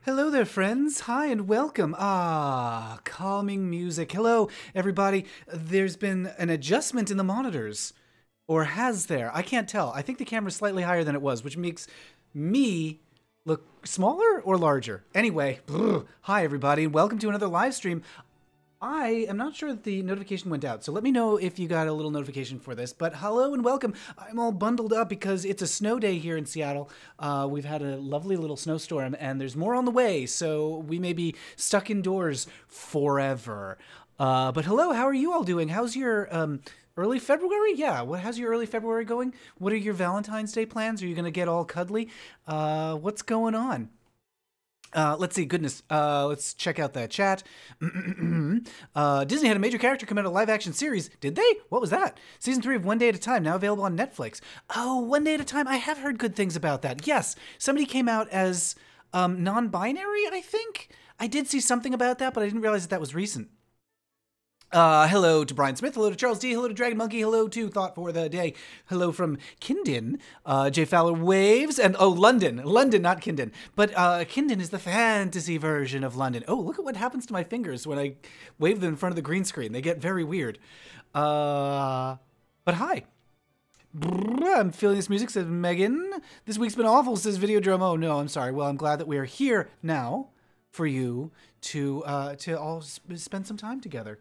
Hello there, friends. Hi and welcome. Ah, calming music. Hello, everybody. There's been an adjustment in the monitors. Or has there? I can't tell. I think the camera's slightly higher than it was, which makes me look smaller or larger. Anyway, hi, everybody, and welcome to another live stream. I am not sure that the notification went out, so let me know if you got a little notification for this. But hello and welcome. I'm all bundled up because it's a snow day here in Seattle. We've had a lovely little snowstorm, and there's more on the way, so we may be stuck indoors forever. But hello, how are you all doing? How's your early February? Yeah, how's your early February going? What are your Valentine's Day plans? Are you going to get all cuddly? What's going on? Let's see, goodness. Let's check out that chat. Disney had a major character come out of a live-action series. Did they? What was that? Season 3 of One Day at a Time, now available on Netflix. Oh, One Day at a Time. I have heard good things about that. Yes, somebody came out as non-binary, I think. I did see something about that, but I didn't realize that was recent. Hello to Brian Smith, hello to Charles D, hello to Dragon Monkey, hello to Thought for the Day, hello from Kindin, Jay Fowler Waves, and London, not Kindin, but Kindin is the fantasy version of London. Oh, look at what happens to my fingers when I wave them in front of the green screen. They get very weird. But hi. I'm feeling this music, says Megan. This week's been awful, says Videodrome. Oh no, I'm sorry. Well, I'm glad that we are here now for you to all spend some time together.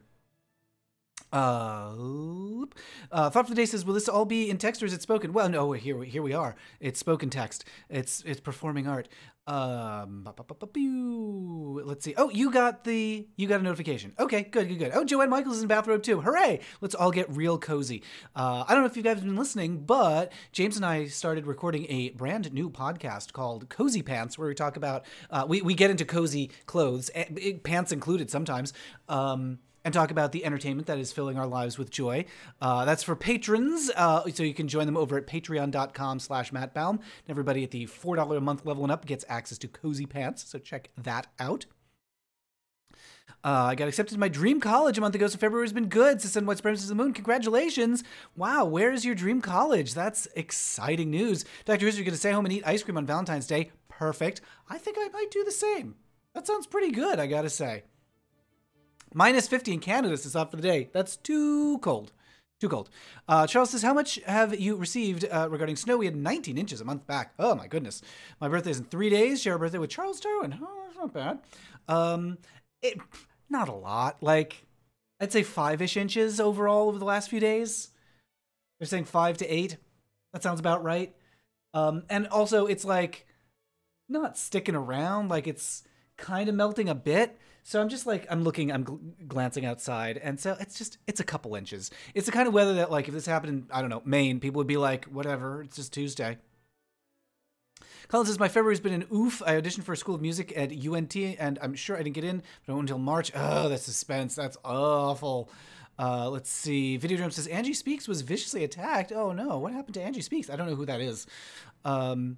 Thought for the Day says, will this all be in text or is it spoken? Well, no, here we are. It's spoken text. It's performing art. Let's see. Oh, you got a notification. Okay, good. Oh, Joanne Michaels is in bathrobe too. Hooray! Let's all get real cozy. I don't know if you guys have been listening, but James and I started recording a brand new podcast called Cozy Pants, where we talk about, we get into cozy clothes, pants included sometimes, and talk about the entertainment that is filling our lives with joy. That's for patrons, so you can join them over at patreon.com/Matt Baume. And everybody at the $4 a month level and up gets access to Cozy Pants, so check that out. I got accepted to my dream college a month ago, so February's been good. Says What's Princess of the Moon. Congratulations. Wow, where is your dream college? That's exciting news. Dr. Who's, you're going to stay home and eat ice cream on Valentine's Day. Perfect. I think I might do the same. That sounds pretty good, I gotta say. Minus 50 in Canada since Thought for the Day. That's too cold. Too cold. Charles says, how much have you received regarding snow? We had 19 inches a month back. Oh, my goodness. My birthday is in 3 days. Share a birthday with Charles Darwin. Oh, that's not bad. Not a lot. Like, I'd say 5-ish inches overall over the last few days. They're saying 5 to 8. That sounds about right. And also, it's like, not sticking around. Like, it's kind of melting a bit. So I'm just like, I'm glancing outside, and so it's a couple inches. It's the kind of weather that, like, if this happened in, I don't know, Maine, people would be like, whatever, it's just Tuesday. Colin says, my February's been an oof. I auditioned for a school of music at UNT, and I'm sure I didn't get in, but I went until March. Oh, the suspense, that's awful. Let's see. Videodrome says, Angie Speaks was viciously attacked. Oh no, what happened to Angie Speaks? I don't know who that is. I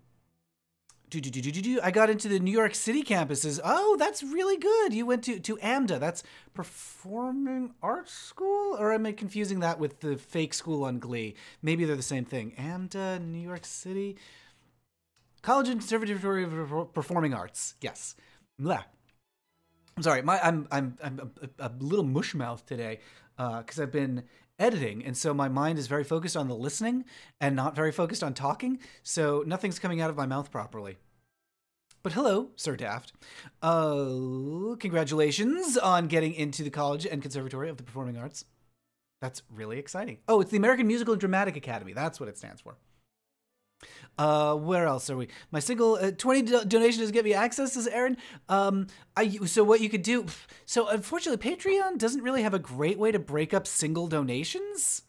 got into the New York City campuses. Oh, that's really good. You went to AMDA. That's Performing Arts School? Or am I confusing that with the fake school on Glee? Maybe they're the same thing. AMDA, New York City. College and Conservatory of Performing Arts. Yes. Blah. I'm sorry. I'm a little mushmouth today because I've been editing, and so my mind is very focused on the listening and not very focused on talking, so nothing's coming out of my mouth properly. But hello, Sir Daft. Congratulations on getting into the College and Conservatory of the Performing Arts. That's really exciting. Oh, it's the American Musical and Dramatic Academy. That's what it stands for. Where else are we? My single 20 donations get me access, says Aaron. So what you could do, so unfortunately Patreon doesn't really have a great way to break up single donations.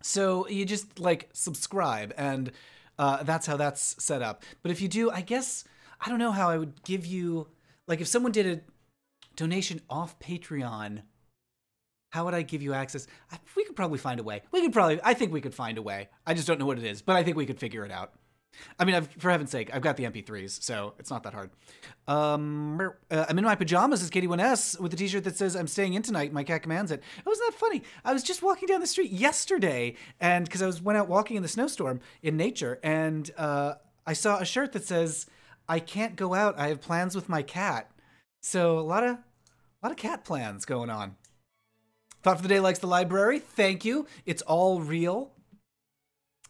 So you just like subscribe, and that's how that's set up. But if you do, I guess, I don't know how I would give you, like if someone did a donation off Patreon, how would I give you access? We could probably find a way. I think we could find a way. I just don't know what it is, but I think we could figure it out. I mean, for heaven's sake, I've got the MP3s, so it's not that hard. I'm in my pajamas as Katie1S with a t-shirt that says, I'm staying in tonight, my cat commands it. Oh, isn't that funny? I was just walking down the street yesterday, and because went out walking in the snowstorm in nature, and I saw a shirt that says, I can't go out. I have plans with my cat. So a lot of cat plans going on. Thought for the day likes the library. Thank you. It's all real.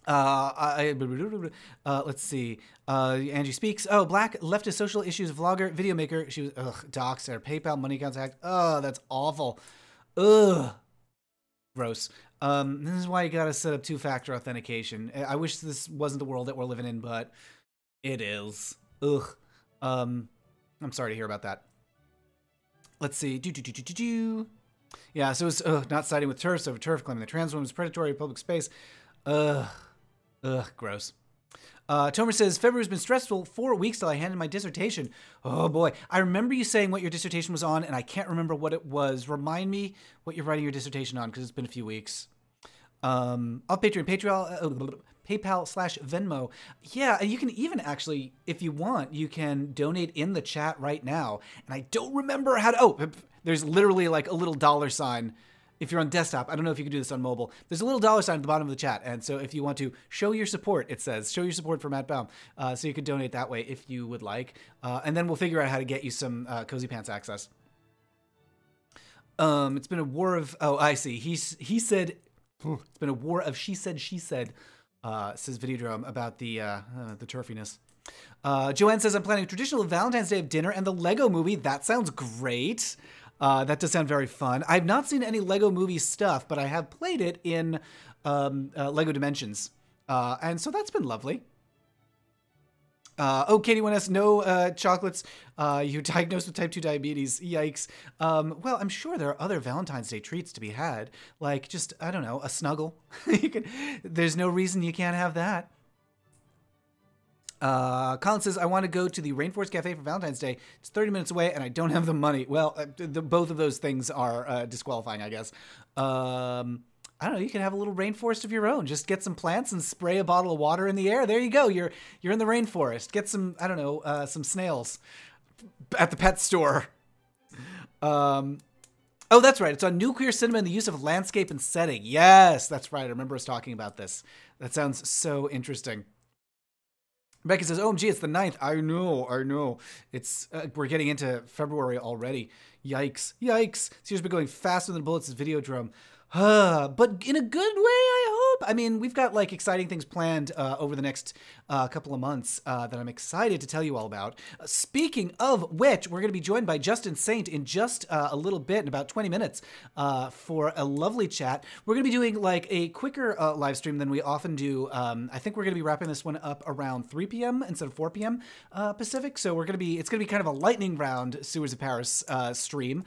Let's see. Angie speaks. Oh, black leftist social issues vlogger, video maker. She was doxed. Her PayPal money accounts hacked. Oh, that's awful. Ugh. Gross. This is why you gotta set up two-factor authentication. I wish this wasn't the world that we're living in, but it is. Ugh. I'm sorry to hear about that. Let's see. Yeah, so it's not siding with TERF over TERF, claiming the trans woman is predatory in public space. Ugh, gross. Tomer says, February's been stressful. 4 weeks till I handed my dissertation. Oh boy. I remember you saying what your dissertation was on, and I can't remember what it was. Remind me what you're writing your dissertation on, because it's been a few weeks. Off Patreon, PayPal/Venmo. Yeah, and you can even actually, if you want, you can donate in the chat right now. And I don't remember how to, oh, there's literally like a little $sign. If you're on desktop, I don't know if you can do this on mobile. There's a little $sign at the bottom of the chat. And so if you want to show your support, it says, show your support for Matt Baume. So you could donate that way if you would like. And then we'll figure out how to get you some Cozy Pants access. It's been a war of, oh, I see. He said, it's been a war of she said, says Videodrome about the turfiness. Joanne says, I'm planning a traditional Valentine's Day of dinner and the Lego movie. That sounds great. That does sound very fun. I've not seen any Lego movie stuff, but I have played it in Lego Dimensions. And so that's been lovely. Oh, Katie wants no chocolates. You're diagnosed with type 2 diabetes. Yikes. Well, I'm sure there are other Valentine's Day treats to be had. Like just, I don't know, a snuggle. There's no reason you can't have that. Colin says, I want to go to the Rainforest Cafe for Valentine's Day. It's 30 minutes away and I don't have the money. Well, both of those things are disqualifying, I guess. I don't know, you can have a little rainforest of your own. Just get some plants and spray a bottle of water in the air. There you go. You're in the rainforest. Get some, I don't know, some snails at the pet store. Oh, that's right. It's on nuclear cinema and the use of landscape and setting. Yes, that's right. I remember us talking about this. That sounds so interesting. Becky says, OMG, it's the 9th. I know. It's we're getting into February already. Yikes. Seems to be going faster than bullets' Videodrome. But in a good way, I hope. I mean, we've got like exciting things planned over the next couple of months that I'm excited to tell you all about. Speaking of which, we're going to be joined by Justin Saint in just a little bit, in about 20 minutes, for a lovely chat. We're going to be doing like a quicker live stream than we often do. I think we're going to be wrapping this one up around 3 p.m. instead of 4 p.m. Pacific. So it's going to be kind of a lightning round Sewers of Paris stream,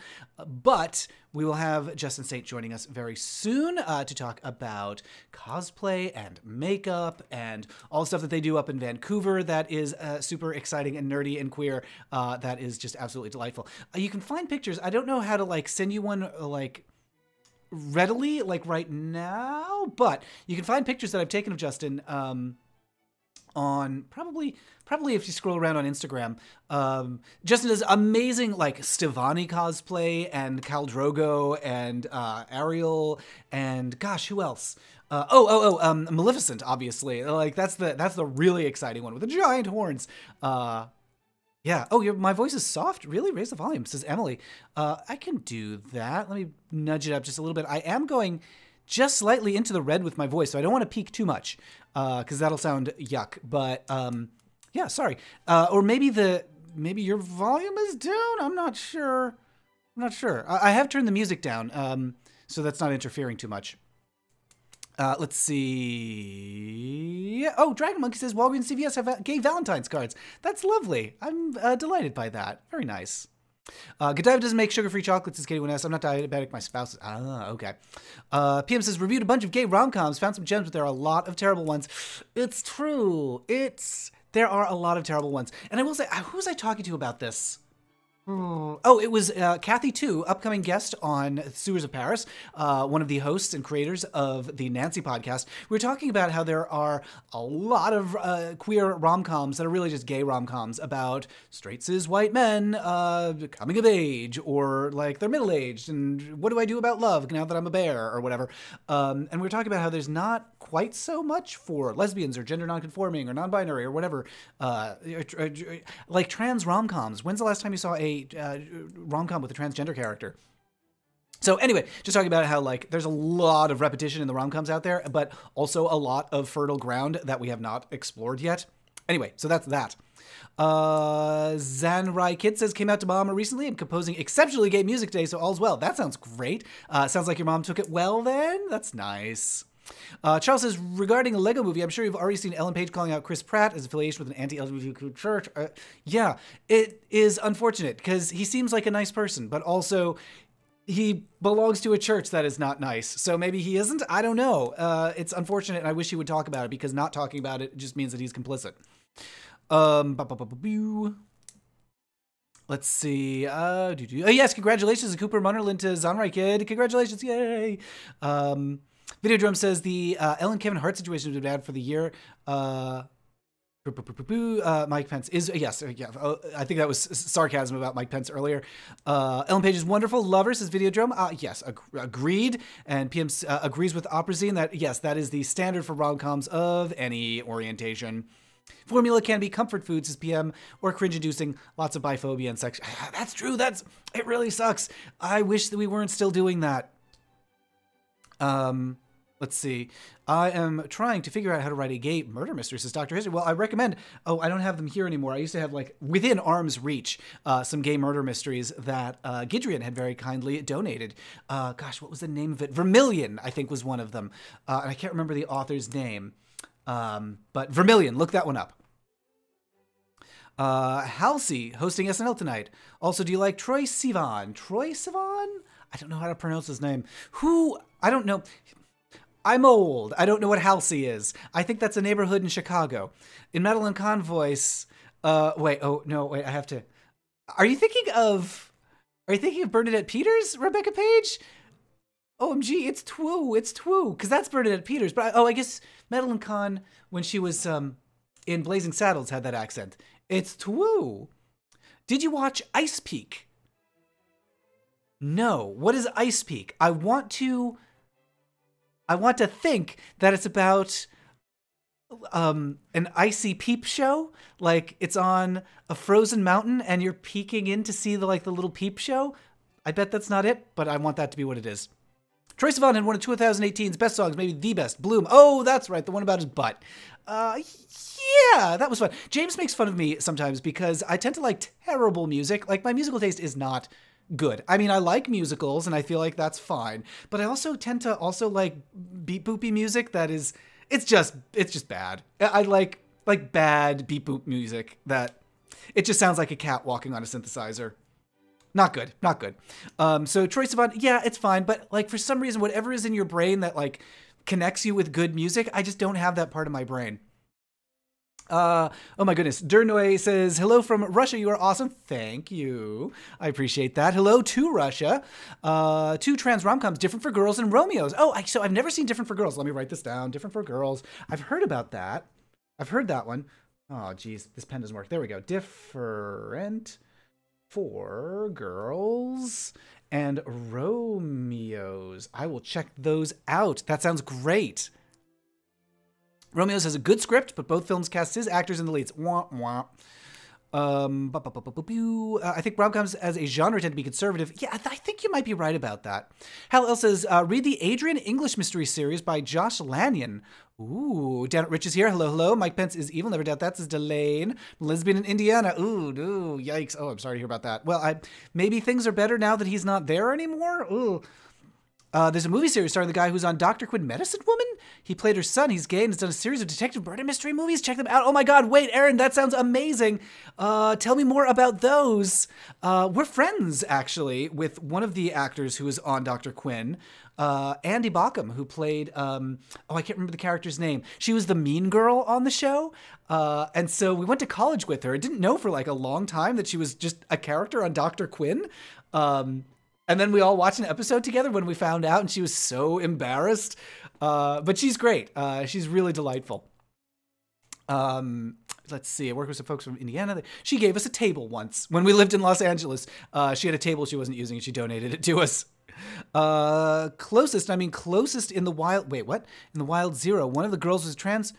but we will have Justin Saint joining us very soon to talk about cosplay and makeup and all the stuff that they do up in Vancouver that is super exciting and nerdy and queer. That is just absolutely delightful. You can find pictures. I don't know how to like send you one like readily like right now, but you can find pictures that I've taken of Justin on probably if you scroll around on Instagram. Justin does amazing like Stevani cosplay and Khal Drogo and Ariel and gosh, who else? Maleficent, obviously. Like that's the really exciting one with the giant horns. Yeah. Oh, my voice is soft. Really? Raise the volume, says Emily. I can do that. Let me nudge it up just a little bit. I am going just slightly into the red with my voice, so I don't want to peak too much, because that'll sound yuck. But yeah, sorry. Or maybe your volume is down. I'm not sure. I have turned the music down, so that's not interfering too much. Let's see. Oh, Dragon Monkey says Walgreens CVS have gay Valentine's cards. That's lovely. I'm delighted by that. Very nice. Godiva doesn't make sugar-free chocolates, says Katie Wyness. I'm not diabetic, my spouse is. Ah, okay. PM says, reviewed a bunch of gay rom-coms, found some gems, but there are a lot of terrible ones. It's true. There are a lot of terrible ones. And I will say, who was I talking to about this? Oh, it was Kathy Tu, upcoming guest on Sewers of Paris, one of the hosts and creators of the Nancy podcast. We were talking about how there are a lot of queer rom-coms that are really just gay rom-coms about straight cis white men coming of age, or like they're middle-aged, and what do I do about love now that I'm a bear, or whatever. And we were talking about how there's not quite so much for lesbians or gender non-conforming or non-binary or whatever, like trans rom-coms. When's the last time you saw a rom-com with a transgender character? So anyway, just talking about how like there's a lot of repetition in the rom-coms out there, but also a lot of fertile ground that we have not explored yet. Anyway, so that's that. Zanrai Kid says, came out to Mama recently and composing exceptionally gay music today, so all's well. That sounds great. Sounds like your mom took it well then. That's nice. Charles says, regarding a Lego movie, I'm sure you've already seen Ellen Page calling out Chris Pratt as affiliation with an anti-LGBTQ church. Yeah, it is unfortunate because he seems like a nice person, but also he belongs to a church that is not nice. So maybe he isn't. I don't know. It's unfortunate, and I wish he would talk about it, because not talking about it just means that he's complicit. Let's see. Oh, yes, congratulations to Cooper Munnerlin to Zanrai Kid. Congratulations, yay! Videodrome says the Ellen Kevin Hart situation was bad for the year. Mike Pence is, yes, yeah. I think that was sarcasm about Mike Pence earlier. Ellen Page is wonderful. Lover says Videodrome. Yes, agreed. And PM agrees with Oprazine that, yes, that is the standard for rom-coms of any orientation. Formula can be comfort food, says PM, or cringe-inducing, lots of biphobia and sex. That's true. It really sucks. I wish that we weren't still doing that. Let's see. I am trying to figure out how to write a gay murder mystery, says Dr. History. Well, I recommend, I don't have them here anymore. I used to have, like, within arm's reach, some gay murder mysteries that Gidrian had very kindly donated. Gosh, what was the name of it? Vermilion, I think, was one of them. And I can't remember the author's name. But Vermilion, look that one up. Halsey, hosting SNL tonight. Also, do you like Troye Sivan? Troye Sivan? I don't know how to pronounce his name. I don't know. I'm old. I don't know what Halsey is. I think that's a neighborhood in Chicago. In Madeline Kahn voice, wait, I have to. Are you thinking of Bernadette Peters, Rebecca Page? OMG, it's Twu, because that's Bernadette Peters. But I guess Madeline Kahn, when she was in Blazing Saddles, had that accent. It's Twu. Did you watch Ice Peak? No. What is Ice Peak? I want to think that it's about an icy peep show. Like it's on a frozen mountain and you're peeking in to see the little peep show. I bet that's not it, but I want that to be what it is. Troye Sivan had one of 2018's best songs, maybe the best, Bloom. Oh, that's right, the one about his butt. Yeah, that was fun. James makes fun of me sometimes because I tend to like terrible music. Like, my musical taste is not good. I mean, I like musicals and I feel like that's fine, but I also tend to like beep boopy music that is, it's just bad. I like bad beep boop music that it just sounds like a cat walking on a synthesizer. Not good. So Troye Sivan, yeah, it's fine, but like for some reason, whatever is in your brain that like connects you with good music, I just don't have that part of my brain. Oh my goodness. Durnoy says, hello from Russia. You are awesome. Thank you. I appreciate that. Hello to Russia. Two trans rom-coms, Different for Girls and Romeos. Oh, so I've never seen Different for Girls. Let me write this down. Different for Girls. I've heard about that. I've heard that one. Oh, geez. This pen doesn't work. There we go. Different for Girls and Romeos. I will check those out. That sounds great. Romeo's has a good script, but both films cast his actors in the leads. Wah, wah. I think rom-coms as a genre tend to be conservative. Yeah, I think you might be right about that. Hal L says, read the Adrian English mystery series by Josh Lanyon. Ooh, Janet Rich is here. Hello, hello. Mike Pence is evil. Never doubt that, says Delane. Lesbian in Indiana. Ooh, yikes. Oh, I'm sorry to hear about that. Well, maybe things are better now that he's not there anymore. Ooh. There's a movie series starring the guy who's on Dr. Quinn, Medicine Woman. He played her son. He's gay and has done a series of detective murder mystery movies. Check them out. Oh my God, wait, Aaron, that sounds amazing. Tell me more about those. We're friends, actually, with one of the actors who was on Dr. Quinn, Andy Baume, who played, I can't remember the character's name. She was the mean girl on the show. And so we went to college with her. I didn't know for like a long time that she was just a character on Dr. Quinn. And then we all watched an episode together when we found out, and she was so embarrassed. But she's great. She's really delightful. Let's see. I work with some folks from Indiana. She gave us a table once when we lived in Los Angeles. She had a table she wasn't using, and she donated it to us. Closest in the wild. Wait, what? In the Wild Zero, one of the girls was trans.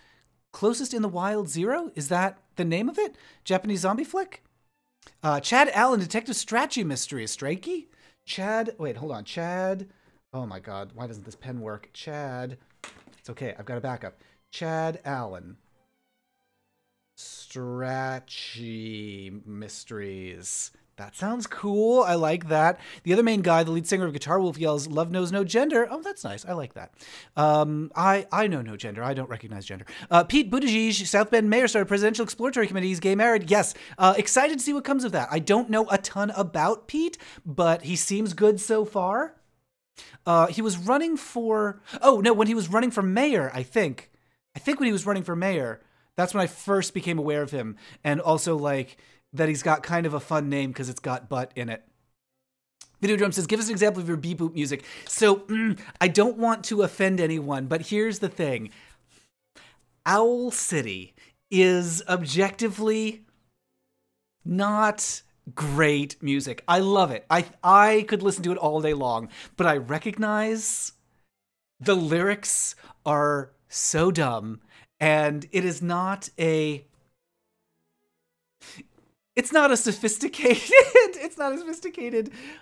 Closest in the Wild Zero? Is that the name of it? Japanese zombie flick? Chad Allen, Detective Strachey Mystery. Strachey? Chad, wait, hold on. Chad, oh my God, why doesn't this pen work? Chad, it's okay, I've got a backup. Chad Allen. Strachey Mysteries. That sounds cool. I like that. The other main guy, the lead singer of Guitar Wolf, yells, "Love knows no gender." Oh, that's nice. I like that. I know no gender. I don't recognize gender. Pete Buttigieg, South Bend mayor, started presidential exploratory committee. He's gay married. Yes. Excited to see what comes of that. I don't know a ton about Pete, but he seems good so far. He was running for, when he was running for mayor, I think when he was running for mayor, that's when I first became aware of him. And also like, that he's got kind of a fun name because it's got butt in it. Video Drum says, give us an example of your beep boop music. So, I don't want to offend anyone, but here's the thing. Owl City is objectively not great music. I love it. I could listen to it all day long, but I recognize the lyrics are so dumb, and it is not a... It's not a sophisticated,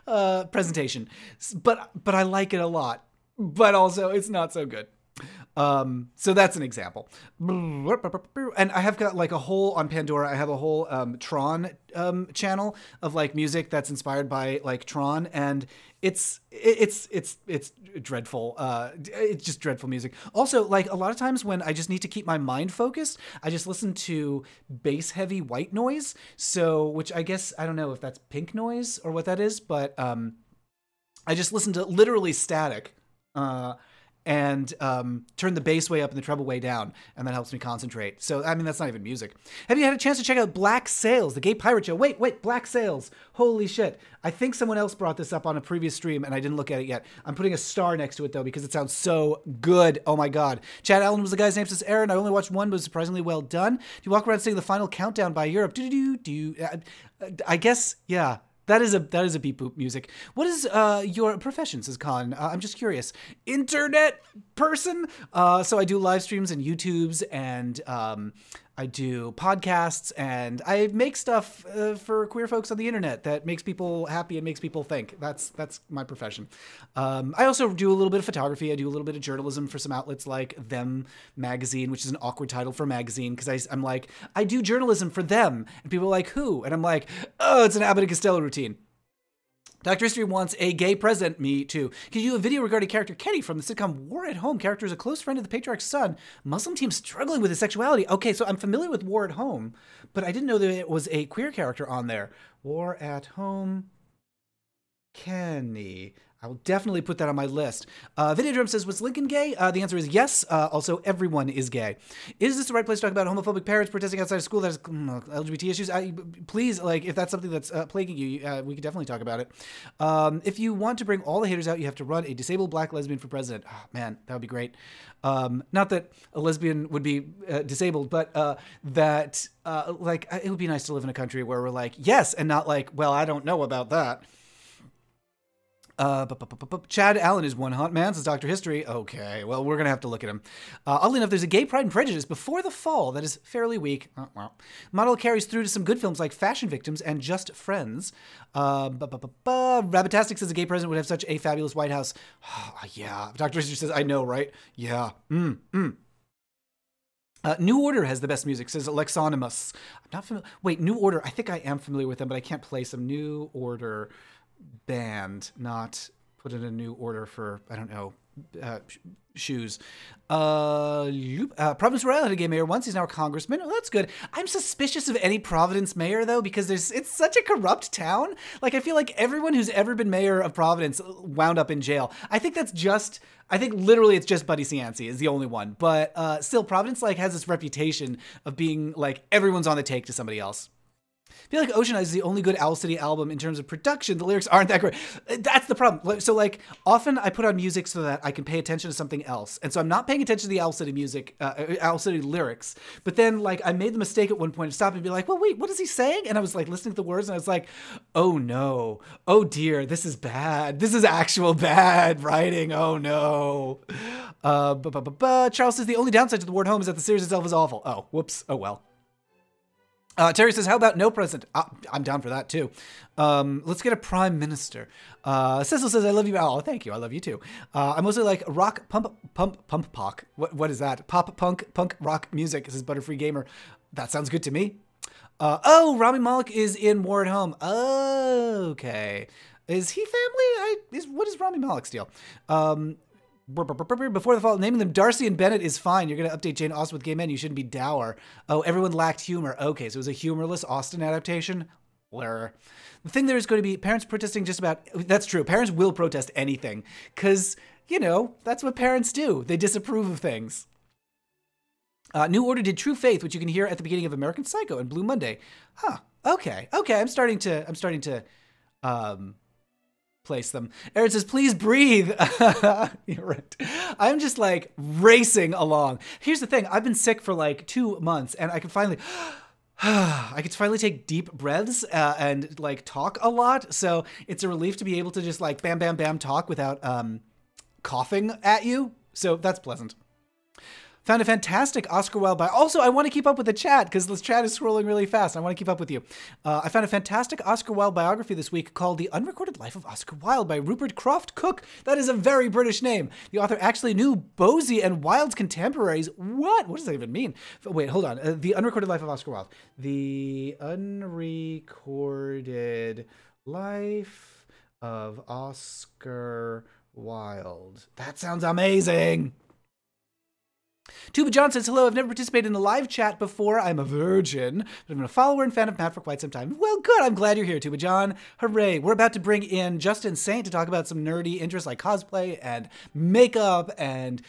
presentation, but I like it a lot, but also it's not so good. So that's an example. And I have got like a whole, on Pandora, I have a whole Tron channel of like music that's inspired by like Tron, and it's dreadful. It's just dreadful music. Also, like a lot of times when I just need to keep my mind focused, I just listen to bass heavy white noise. So, which I guess, I don't know if that's pink noise or what that is, but I just listen to literally static. And turn the bass way up and the treble way down, and that helps me concentrate. So, I mean, that's not even music. Have you had a chance to check out Black Sails, the gay pirate show? Wait, Black Sails. Holy shit. I think someone else brought this up on a previous stream, and I didn't look at it yet. I'm putting a star next to it, though, because it sounds so good. Oh, my God. Chad Allen was the guy's name, says Aaron. I only watched one, but it was surprisingly well done. Do you walk around singing the final countdown by Europe? I guess, yeah. That is a beep boop music. What is your profession, says Colin? I'm just curious. Internet person? So I do live streams and YouTubes, and I do podcasts, and I make stuff for queer folks on the internet that makes people happy and makes people think. That's my profession. I also do a little bit of photography. I do a little bit of journalism for some outlets like Them Magazine, which is an awkward title for a magazine, because I'm like, I do journalism for them. And people are like, who? And I'm like, oh, it's an Abbott and Costello routine. Dr. History wants a gay president. Me too. Can you do a video regarding character Kenny from the sitcom War at Home? Character is a close friend of the patriarch's son. Muslim teen struggling with his sexuality. Okay, so I'm familiar with War at Home, but I didn't know that it was a queer character on there. War at Home, Kenny. I will definitely put that on my list. Video Drum says, was Lincoln gay? The answer is yes. Also, everyone is gay. Is this the right place to talk about homophobic parents protesting outside of school that has LGBT issues? Please, like, if that's something that's plaguing you, we could definitely talk about it. If you want to bring all the haters out, you have to run a disabled black lesbian for president. Oh, man, that would be great. Not that a lesbian would be disabled, but that, like, it would be nice to live in a country where we're like, yes, and not like, well, I don't know about that. Chad Allen is one hot man, says Dr. History. Okay, well, we're going to have to look at him. Oddly enough, there's a gay Pride and Prejudice before the fall that is fairly weak. Model carries through to some good films like Fashion Victims and Just Friends. Rabbitastic says a gay president would have such a fabulous White House. Yeah. Dr. History says, I know, right? Yeah. New Order has the best music, says Alexonymous. I'm not familiar. Wait, New Order. I think I am familiar with them, but I can't place them. New Order band, not put in a new order for, I don't know, shoes. Providence, Rhode Island had a gay mayor once. He's now a congressman. Oh, that's good. I'm suspicious of any Providence mayor, though, because it's such a corrupt town. Like, I feel like everyone who's ever been mayor of Providence wound up in jail. I think literally it's just Buddy Cianci is the only one. But still, Providence, like, has this reputation of being, like, everyone's on the take to somebody else. I feel like Ocean Eyes is the only good Owl City album in terms of production. The lyrics aren't that great. That's the problem. So, like, often I put on music so that I can pay attention to something else. And so I'm not paying attention to the Owl City music, Owl City lyrics. But then, like, I made the mistake at one point to stop and be like, well, wait, what is he saying? And I was, like, listening to the words, and I was like, oh, no. Oh, dear. This is bad. This is actual bad writing. Oh, no. Charles says the only downside to the word home is that the series itself is awful. Oh, whoops. Oh, well. Terry says, how about no president? I'm down for that, too. Let's get a prime minister. Cecil says, I love you. Oh, thank you. I love you, too. I mostly like rock, pump, pop. What is that? Pop, punk, rock music. This is Butterfree Gamer. That sounds good to me. Rami Malek is in War at Home. Okay. Is he family? What is Rami Malek's deal? Before the fall, naming them Darcy and Bennett is fine. You're going to update Jane Austen with gay men. You shouldn't be dour. Oh, everyone lacked humor. Okay, so it was a humorless Austen adaptation? Where the thing there is going to be parents protesting just about... That's true. Parents will protest anything because, you know, that's what parents do. They disapprove of things. New Order did True Faith, which you can hear at the beginning of American Psycho and Blue Monday. Huh. Okay. I'm starting to place them. Aaron says, please breathe. You're right. I'm just like racing along. Here's the thing. I've been sick for like 2 months and I can finally take deep breaths and like talk a lot. So it's a relief to be able to just like bam, bam, bam talk without coughing at you. So that's pleasant. Found a fantastic Oscar Wilde biography. Also, I want to keep up with the chat because this chat is scrolling really fast. I want to keep up with you. I found a fantastic Oscar Wilde biography this week called The Unrecorded Life of Oscar Wilde by Rupert Croft Cook. That is a very British name. The author actually knew Bosie and Wilde's contemporaries. What? What does that even mean? Wait, hold on. The Unrecorded Life of Oscar Wilde. The Unrecorded Life of Oscar Wilde. That sounds amazing. Tuba John says, hello, I've never participated in a live chat before. I'm a virgin, but I've been a follower and fan of Matt for quite some time. Well, good. I'm glad you're here, Tuba John. Hooray. We're about to bring in Justin Saint to talk about some nerdy interests like cosplay and makeup and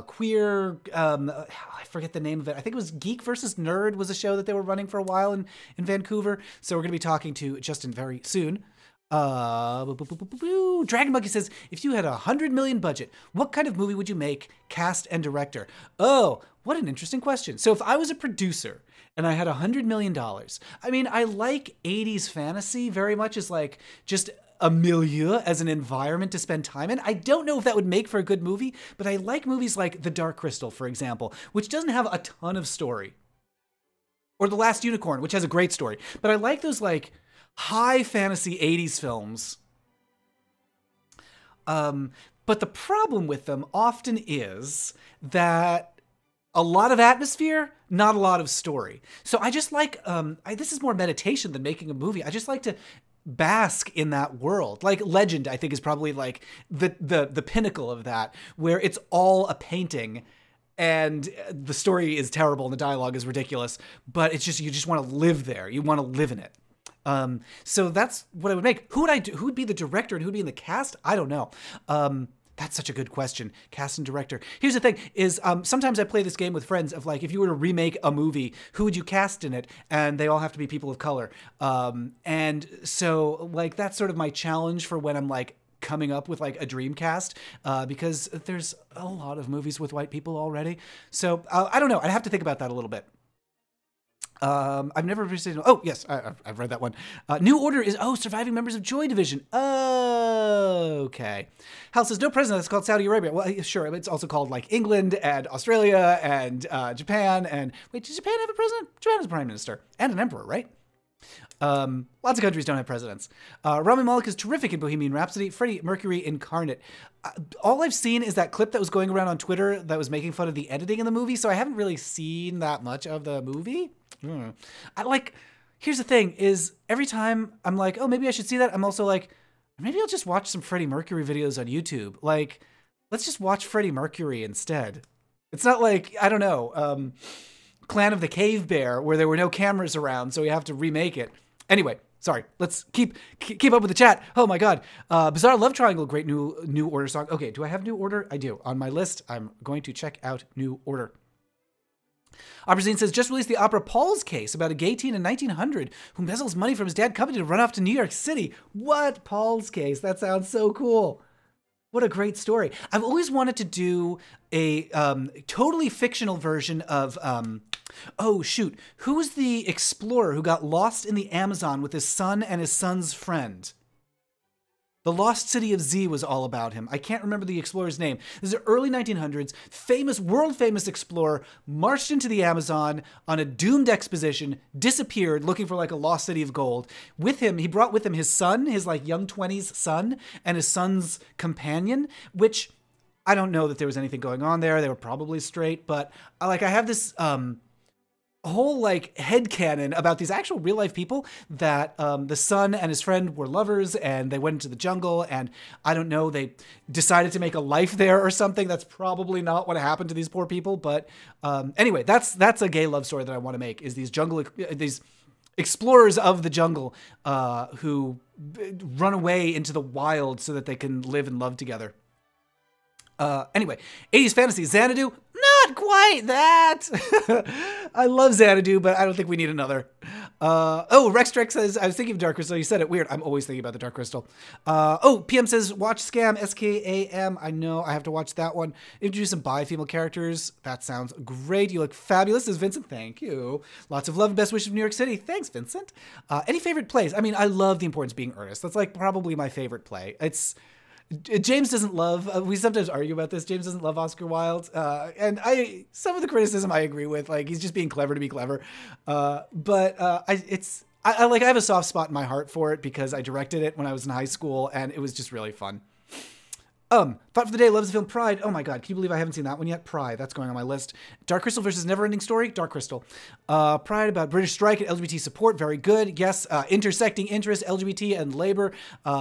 queer, I forget the name of it. I think it was Geek versus Nerd was a show that they were running for a while in Vancouver. So we're going to be talking to Justin very soon. Dragon Monkey says, if you had $100 million budget, what kind of movie would you make, cast and director? Oh, what an interesting question. So if I was a producer and I had $100 million, I mean, I like 80s fantasy very much as like just a milieu as an environment to spend time in. I don't know if that would make for a good movie, but I like movies like The Dark Crystal, for example, which doesn't have a ton of story. Or The Last Unicorn, which has a great story. But I like those like high fantasy 80s films. But the problem with them often is that a lot of atmosphere, not a lot of story. So I just like, this is more meditation than making a movie. I just like to bask in that world. Like Legend, I think, is probably like the pinnacle of that, where it's all a painting and the story is terrible and the dialogue is ridiculous, but it's just, you just want to live there. You want to live in it. So that's what I would make. Who would I do? Who would be the director and who would be in the cast? I don't know. That's such a good question. Cast and director. Here's the thing is, sometimes I play this game with friends of like, if you were to remake a movie, who would you cast in it? And they all have to be people of color. And so like, that's sort of my challenge for when I'm like coming up with like a dream cast, because there's a lot of movies with white people already. So I don't know. I'd have to think about that a little bit. I've never participated. Oh, yes, I've read that one. New Order is, surviving members of Joy Division. Okay. Hal says, no president, that's called Saudi Arabia. Well, sure, it's also called like England and Australia and Japan. And wait, does Japan have a president? Japan has a prime minister and an emperor, right? Lots of countries don't have presidents. Rami Malek is terrific in Bohemian Rhapsody. Freddie Mercury incarnate. All I've seen is that clip that was going around on Twitter that was making fun of the editing in the movie, so I haven't really seen that much of the movie. Here's the thing is every time I'm like, oh, maybe I should see that, I'm also like, Maybe I'll just watch some Freddie Mercury videos on YouTube. Like, let's just watch Freddie Mercury instead. It's not like, I don't know, Clan of the Cave Bear, where there were no cameras around, so we have to remake it. Anyway, sorry. Let's keep up with the chat. Oh my God. Bizarre Love Triangle, great new order song. Okay, do I have New Order? I do. On my list, I'm going to check out New Order. Opera says, just released the opera Paul's Case about a gay teen in 1900 who embezzles money from his dad's company to run off to New York City. What? Paul's Case? That sounds so cool. What a great story. I've always wanted to do a totally fictional version of, oh shoot, who's the explorer who got lost in the Amazon with his son and his son's friend? The Lost City of Z was all about him. I can't remember the explorer's name. This is early 1900s, world famous explorer, marched into the Amazon on a doomed expedition, disappeared looking for like a lost city of gold. With him, he brought with him his son, his like young 20s son, and his son's companion, which I don't know that there was anything going on there. They were probably straight, but I have this whole like headcanon about these actual real life people that the son and his friend were lovers and they went into the jungle and I don't know, they decided to make a life there or something. That's probably not what happened to these poor people, but anyway, that's a gay love story that I want to make, is these explorers of the jungle who run away into the wild so that they can live and love together. Anyway, 80s fantasy, Xanadu, not quite that. I love Xanadu, but I don't think we need another. Oh, Rex Trek says, I was thinking of Dark Crystal. You said it weird. I'm always thinking about the Dark Crystal. Oh, PM says, watch Scam, SKAM. I know, I have to watch that one. Introduce some bi-female characters. That sounds great. You look fabulous, says Vincent. Thank you. Lots of love and best wishes from New York City. Thanks, Vincent. Any favorite plays? I mean, I love The Importance of Being Earnest. That's like probably my favorite play. James doesn't love, we sometimes argue about this, James doesn't love Oscar Wilde, and some of the criticism I agree with, like, he's just being clever to be clever, but I have a soft spot in my heart for it because I directed it when I was in high school, and it was just really fun. Thought for the day, loves the film Pride. Oh my God, can you believe I haven't seen that one yet? Pride, that's going on my list. Dark Crystal versus Neverending Story. Dark Crystal. Pride about British strike and LGBT support. Very good. Yes, intersecting interests, LGBT and labor.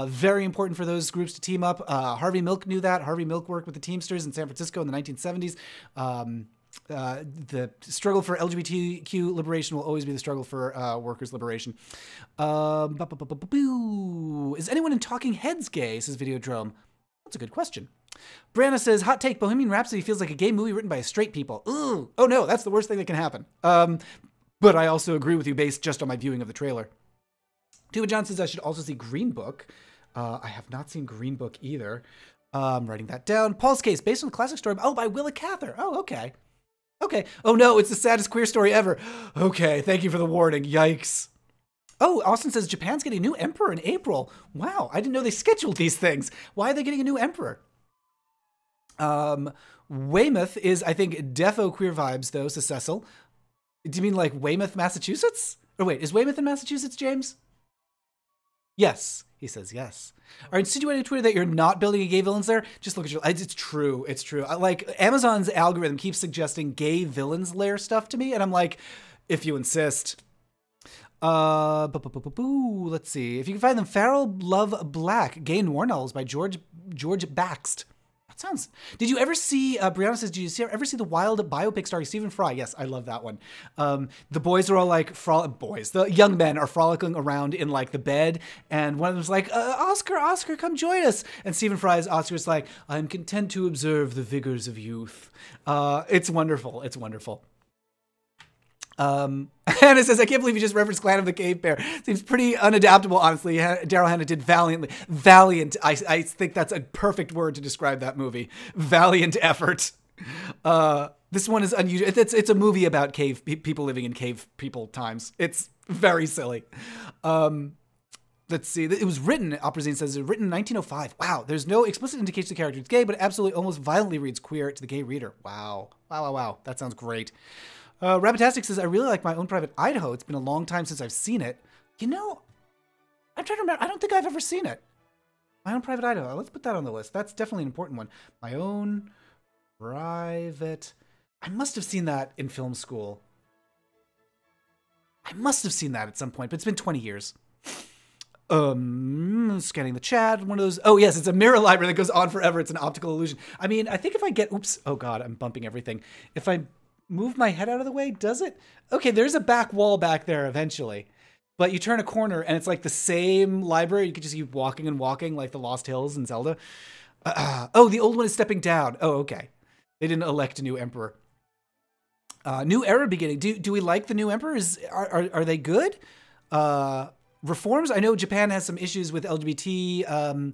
Very important for those groups to team up. Harvey Milk knew that. Harvey Milk worked with the Teamsters in San Francisco in the 1970s. The struggle for LGBTQ liberation will always be the struggle for workers' liberation. Is anyone in Talking Heads gay, says Videodrome? That's a good question. Brianna says, hot take, Bohemian Rhapsody feels like a gay movie written by straight people. Ooh. Oh no, that's the worst thing that can happen. But I also agree with you based just on my viewing of the trailer. Tuba John says I should also see Green Book. I have not seen Green Book either. I'm writing that down. Paul's Case, based on the classic story. Oh, by Willa Cather. Oh, okay. Okay. Oh no, it's the saddest queer story ever. Okay, thank you for the warning. Yikes. Oh, Austin says Japan's getting a new emperor in April. Wow, I didn't know they scheduled these things. Why are they getting a new emperor? Weymouth is, I think, defo queer vibes, though, says Cecil. Do you mean like Weymouth, Massachusetts? Or wait, is Weymouth in Massachusetts, James? Yes. He says yes. Are insinuating on Twitter that you're not building a gay villains there? Just look at your... It's true. It's true. Like, Amazon's algorithm keeps suggesting gay villains lair stuff to me, and I'm like, if you insist... let's see. If you can find them, Farrell Love Black, Gay Noir Novels by George Baxt. That sounds... Did you ever see, Brianna says, did you ever see the wild biopic starring Stephen Fry? Yes, I love that one. The boys are all like, the young men are frolicking around in like the bed, and one of them's like, Oscar, come join us. And Stephen Fry's Oscar's like, I'm content to observe the vigors of youth. It's wonderful. It's wonderful. Hannah says, I can't believe you just referenced Clan of the Cave Bear. Seems pretty unadaptable, honestly. Daryl Hannah did valiantly. Valiant. I think that's a perfect word to describe that movie. Valiant effort. This one is unusual. It's a movie about cave people living in cave people times. It's very silly. Let's see. It was written, Oprazine says, it was written in 1905. Wow. There's no explicit indication the character is gay, but it absolutely almost violently reads queer to the gay reader. Wow. Wow. That sounds great. Rabitastic says, I really like My Own Private Idaho. It's been a long time since I've seen it. You know, I'm trying to remember. I don't think I've ever seen it. My Own Private Idaho. Let's put that on the list. That's definitely an important one. My Own Private... I must have seen that in film school. I must have seen that at some point, but it's been 20 years. Scanning the chat. One of those. Oh, yes, it's a mirror library that goes on forever. It's an optical illusion. I mean, I think if I get, oops, oh God, I'm bumping everything. If I move my head out of the way, does it? Okay, there's a back wall back there eventually. But you turn a corner and it's like the same library. You could just keep walking and walking like the Lost Hills in Zelda. Oh, the old one is stepping down. Oh, okay. They didn't elect a new emperor. New era beginning. Do we like the new emperors? Are they good? Reforms. I know Japan has some issues with LGBT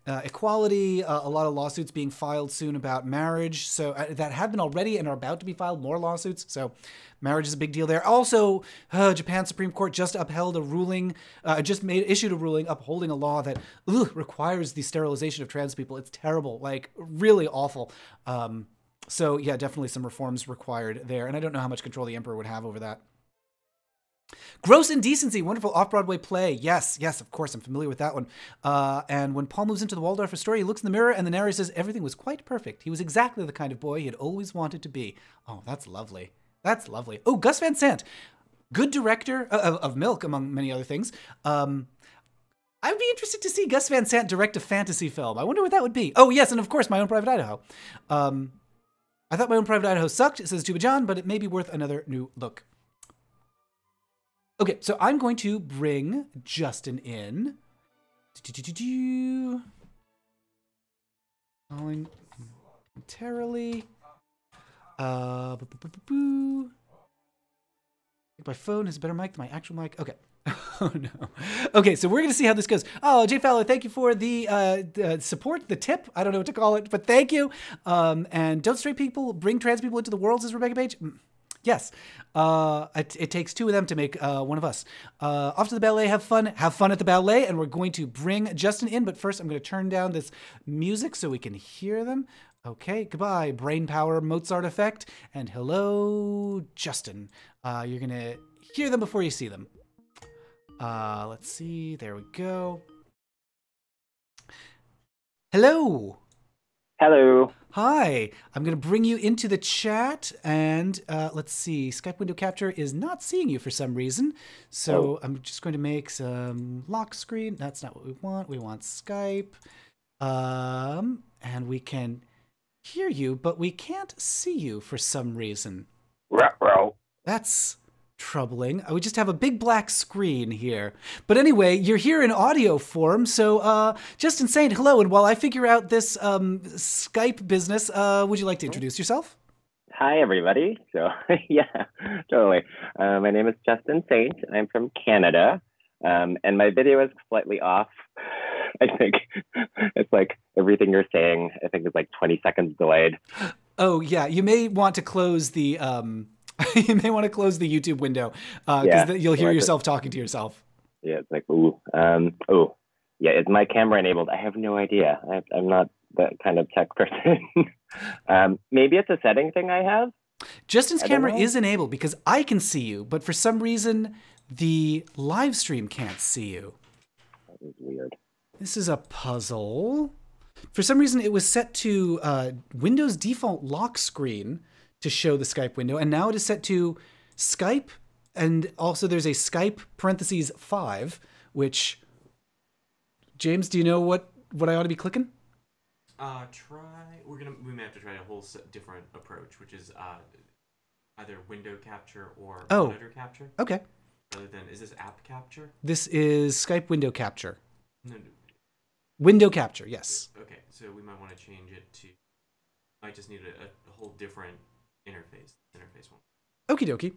equality. A lot of lawsuits being filed soon about marriage. So that have been already and are about to be filed more lawsuits. So marriage is a big deal there. Also, Japan's Supreme Court just upheld a ruling, issued a ruling upholding a law that requires the sterilization of trans people. It's terrible, like really awful. So yeah, definitely some reforms required there. And I don't know how much control the emperor would have over that. Gross Indecency, wonderful off-Broadway play. Yes, of course, I'm familiar with that one. And when Paul moves into the Waldorf Astoria, he looks in the mirror and the narrator says, everything was quite perfect. He was exactly the kind of boy he had always wanted to be. Oh, that's lovely. That's lovely. Oh, Gus Van Sant, good director of Milk, among many other things. I'd be interested to see Gus Van Sant direct a fantasy film. I wonder what that would be. Oh, yes, and of course, My Own Private Idaho. I thought My Own Private Idaho sucked, it says Tuba John, but it may be worth another new look. Okay, so I'm going to bring Justin in. Calling momentarily. My phone has a better mic than my actual mic. Okay. Oh no. Okay, so we're gonna see how this goes. Oh, Jay Fowler, thank you for the support, the tip. I don't know what to call it, but thank you. And don't straight people bring trans people into the world, says Rebecca Page. Yes, it takes two of them to make one of us. Off to the ballet, have fun at the ballet, and we're going to bring Justin in, but first I'm going to turn down this music so we can hear them. Okay, goodbye, brain power Mozart effect, and hello, Justin. You're going to hear them before you see them. Let's see, there we go. Hello. Hello. Hi, I'm going to bring you into the chat, and let's see, Skype window capture is not seeing you for some reason, so I'm just going to make some lock screen. That's not what we want Skype, and we can hear you, but we can't see you for some reason. Ruh-roh. That's troubling. I would just have a big black screen here. But anyway, you're here in audio form, so Justin Saint, hello, and while I figure out this Skype business, would you like to introduce yourself? Hi, everybody. So, yeah, totally. My name is Justin Saint. I'm from Canada, and my video is slightly off. I think it's like everything you're saying, I think is like 20 seconds delayed. Oh, yeah, you may want to close the... you may want to close the YouTube window because you'll hear yourself talking to yourself. Yeah, it's like, ooh. Yeah, is my camera enabled? I have no idea. I'm not that kind of tech person. Maybe it's a setting thing I have. Justin's camera is enabled because I can see you, but for some reason, the live stream can't see you. That is weird. This is a puzzle. For some reason, it was set to Windows default lock screen to show the Skype window, and now it is set to Skype, and also there's a Skype parentheses 5, which, James, do you know what I ought to be clicking? We may have to try a whole different approach, which is either window capture or monitor capture. Okay. Rather than, is this app capture? This is Skype window capture. No. Window capture, yes. Okay, so we might want to change it to, might just need a whole different interface one. Okie dokie.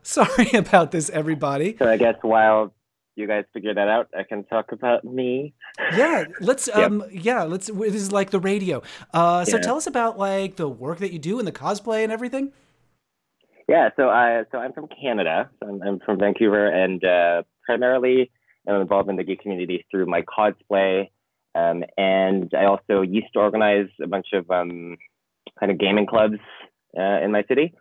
Sorry about this, everybody. So I guess while you guys figure that out, I can talk about me. Yeah, let's. This is like the radio. So tell us about like the work that you do and the cosplay and everything. Yeah, so I'm from Canada. I'm from Vancouver, and primarily I'm involved in the geek community through my cosplay, and I also used to organize a bunch of kind of gaming clubs in my city.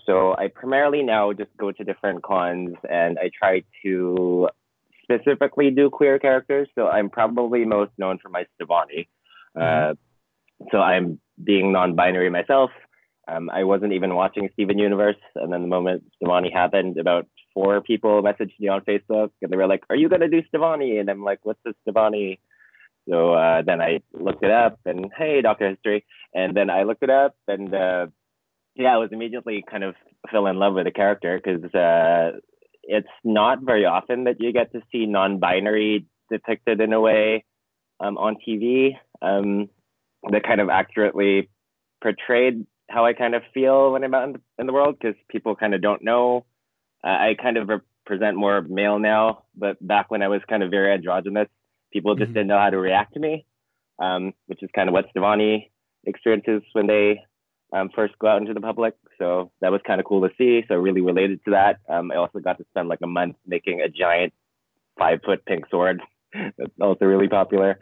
So I primarily now just go to different cons, and I try to specifically do queer characters. So I'm probably most known for my Stevani. So I'm being non-binary myself. I wasn't even watching Steven Universe, and then the moment Stevani happened about 4 people messaged me on Facebook, and they were like, "Are you gonna do Stevani?" And I'm like, "What's this Stevani?" So then I looked it up, and hey, Doctor History. And then I looked it up, and yeah, I was immediately kind of fell in love with the character because it's not very often that you get to see non-binary depicted in a way on TV that kind of accurately portrayed how I kind of feel when I'm out in the world, because people kind of don't know. I kind of represent more male now, but back when I was kind of very androgynous, people just didn't know how to react to me, which is kind of what Stevani experiences when they first go out into the public. So that was kind of cool to see. So I really related to that. I also got to spend like a month making a giant 5-foot pink sword. That's also really popular.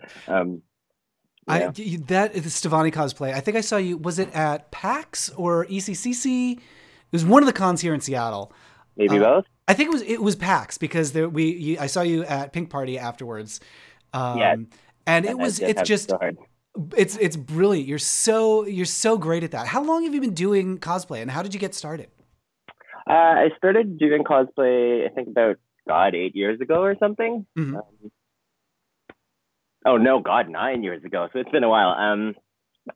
That is the Stevani cosplay. I think I saw you. Was it at PAX or ECCC? It was one of the cons here in Seattle. Maybe both. I think it was PAX because I saw you at Pink Party afterwards. And it's brilliant. You're so great at that. How long have you been doing cosplay, and how did you get started? I started doing cosplay, I think about 8 years ago or something. Mm-hmm. 9 years ago. So it's been a while.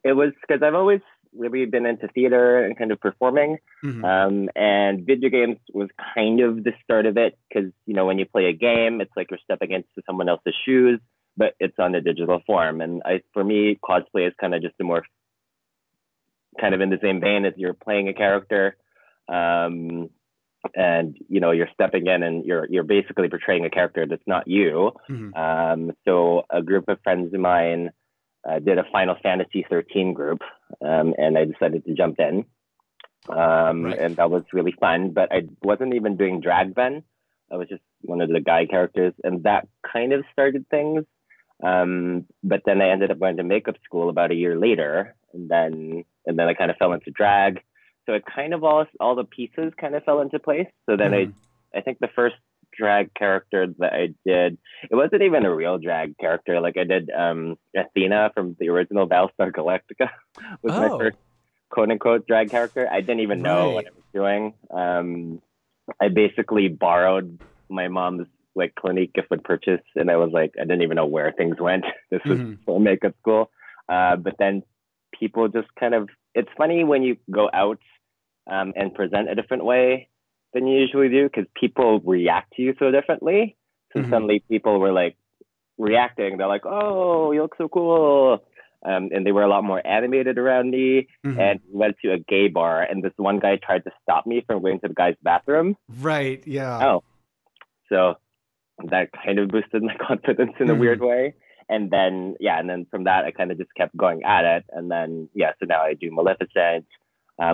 It was because I've always really been into theater and kind of performing. Mm-hmm. And video games was kind of the start of it, because, when you play a game, it's like you're stepping into someone else's shoes, but it's on a digital form. And for me, cosplay is kind of just a more kind of in the same vein as you're playing a character. And you're stepping in and you're basically portraying a character that's not you. Mm-hmm. So a group of friends of mine did a Final Fantasy 13 group, and I decided to jump in. Right. And that was really fun, but I wasn't even doing drag then. I was just one of the guy characters, and that kind of started things. But then I ended up going to makeup school about a year later, and then I kind of fell into drag. So it kind of all the pieces kind of fell into place. So then I think the first drag character that I did, it wasn't even a real drag character. Like I did Athena from the original Battlestar Galactica was my first quote unquote drag character. I didn't even know what I was doing. I basically borrowed my mom's like Clinique gift with purchase, and I was like, I didn't even know where things went. This was for makeup school. But then people just kind of, it's funny when you go out and present a different way than you usually do, because people react to you so differently. So suddenly people were like reacting. They're like, "Oh, you look so cool." And they were a lot more animated around me. And we went to a gay bar, and this one guy tried to stop me from going to the guy's bathroom. Right. Yeah. Oh, so that kind of boosted my confidence in a weird way. And then from that, I kind of just kept going at it. And then, so now I do Maleficent,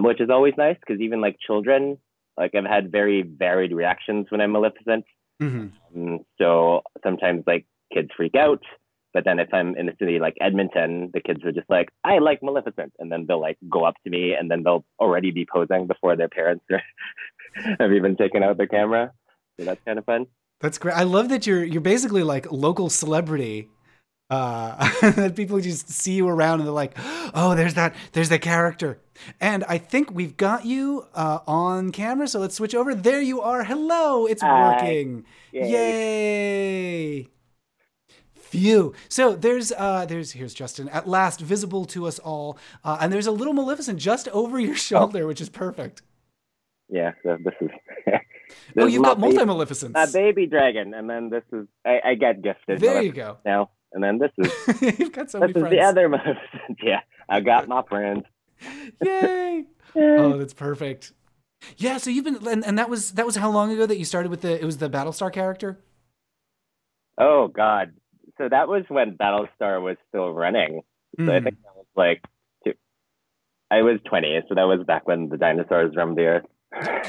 which is always nice, because even like children, like I've had very varied reactions when I'm Maleficent. So sometimes like kids freak out. But then if I'm in a city like Edmonton, the kids are just like, I like Maleficent. And then they'll like go up to me, and then they'll already be posing before their parents have even taken out their camera. So that's kind of fun. That's great. I love that you're basically like local celebrity. That people just see you around and they're like, oh, there's that character. And I think we've got you on camera, so let's switch over. There you are. Hello, it's working. Yay. Phew. So here's Justin, at last visible to us all. And there's a little Maleficent just over your shoulder, which is perfect. Yeah, so this is... you've got multi-Maleficents. A baby dragon, and then this is... I get gifted. There you go. Now, and then this is... You've got so many friends. This is the other Maleficent. Yeah, I got my friends. Yay! Oh, that's perfect. Yeah, so you've been... And that was how long ago that you started with it was the Battlestar character? Oh, God. So that was when Battlestar was still running. So I think that was like... I was 20, so that was back when the dinosaurs roamed the earth.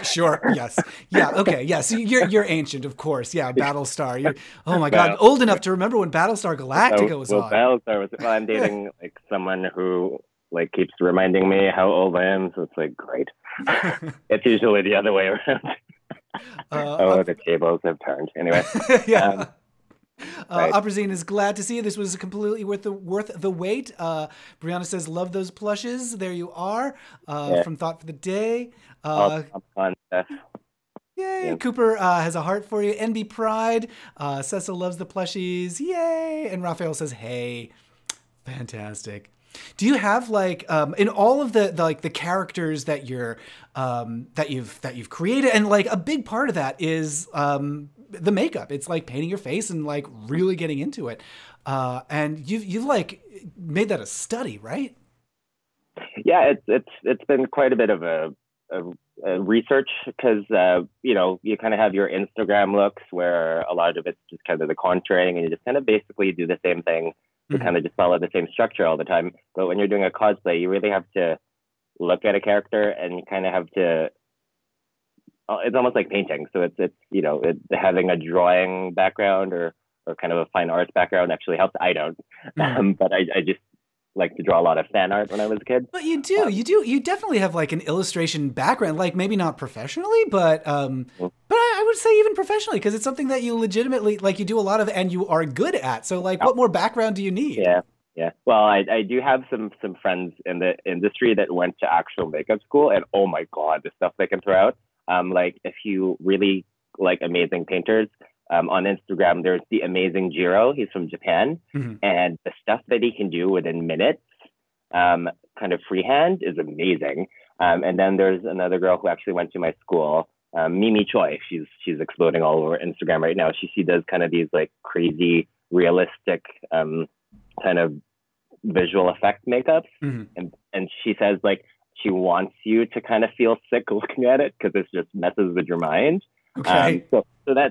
Sure. Yes. Yeah. Okay. Yeah. So you're ancient, of course. Yeah. Battlestar. Oh my God. Old enough to remember when Battlestar Galactica was on. Battlestar was. Well, I'm dating like someone who like keeps reminding me how old I am. So it's like great. It's usually the other way around. The tables have turned. Anyway. Yeah. Upperzine is glad to see you. This was completely worth the wait. Brianna says, love those plushes. There you are. From Thought for the Day. All fun stuff. Yay! Yeah. Cooper has a heart for you. NB Pride. Cecil loves the plushies. Yay! And Raphael says, "Hey, fantastic." Do you have like in all of the like the characters that you're that you've created, and like a big part of that is the makeup. It's like painting your face and like really getting into it. And you've like made that a study, right? Yeah, it's been quite a bit of a research because you know, you kind of have your Instagram looks where a lot of it's just kind of the contouring, and you just kind of basically do the same thing to kind of just follow the same structure all the time. But when you're doing a cosplay, you really have to look at a character, and you kind of have to. It's almost like painting. So it's you know, having a drawing background or kind of a fine arts background actually helps. I don't, but I just like to draw a lot of fan art when I was a kid. But you definitely have like an illustration background, like maybe not professionally, but I would say even professionally, because it's something that you legitimately like you do a lot of and you are good at. So like, what more background do you need? Yeah. Well, I do have some friends in the industry that went to actual makeup school, and oh my god, the stuff they can throw out. Like if you really like amazing painters, on Instagram, there's the amazing Jiro. He's from Japan, and the stuff that he can do within minutes, kind of freehand, is amazing. And then there's another girl who actually went to my school, Mimi Choi. She's exploding all over Instagram right now. She does kind of these like crazy, realistic, kind of visual effect makeups, and she says like she wants you to kind of feel sick looking at it because it just messes with your mind. Okay. So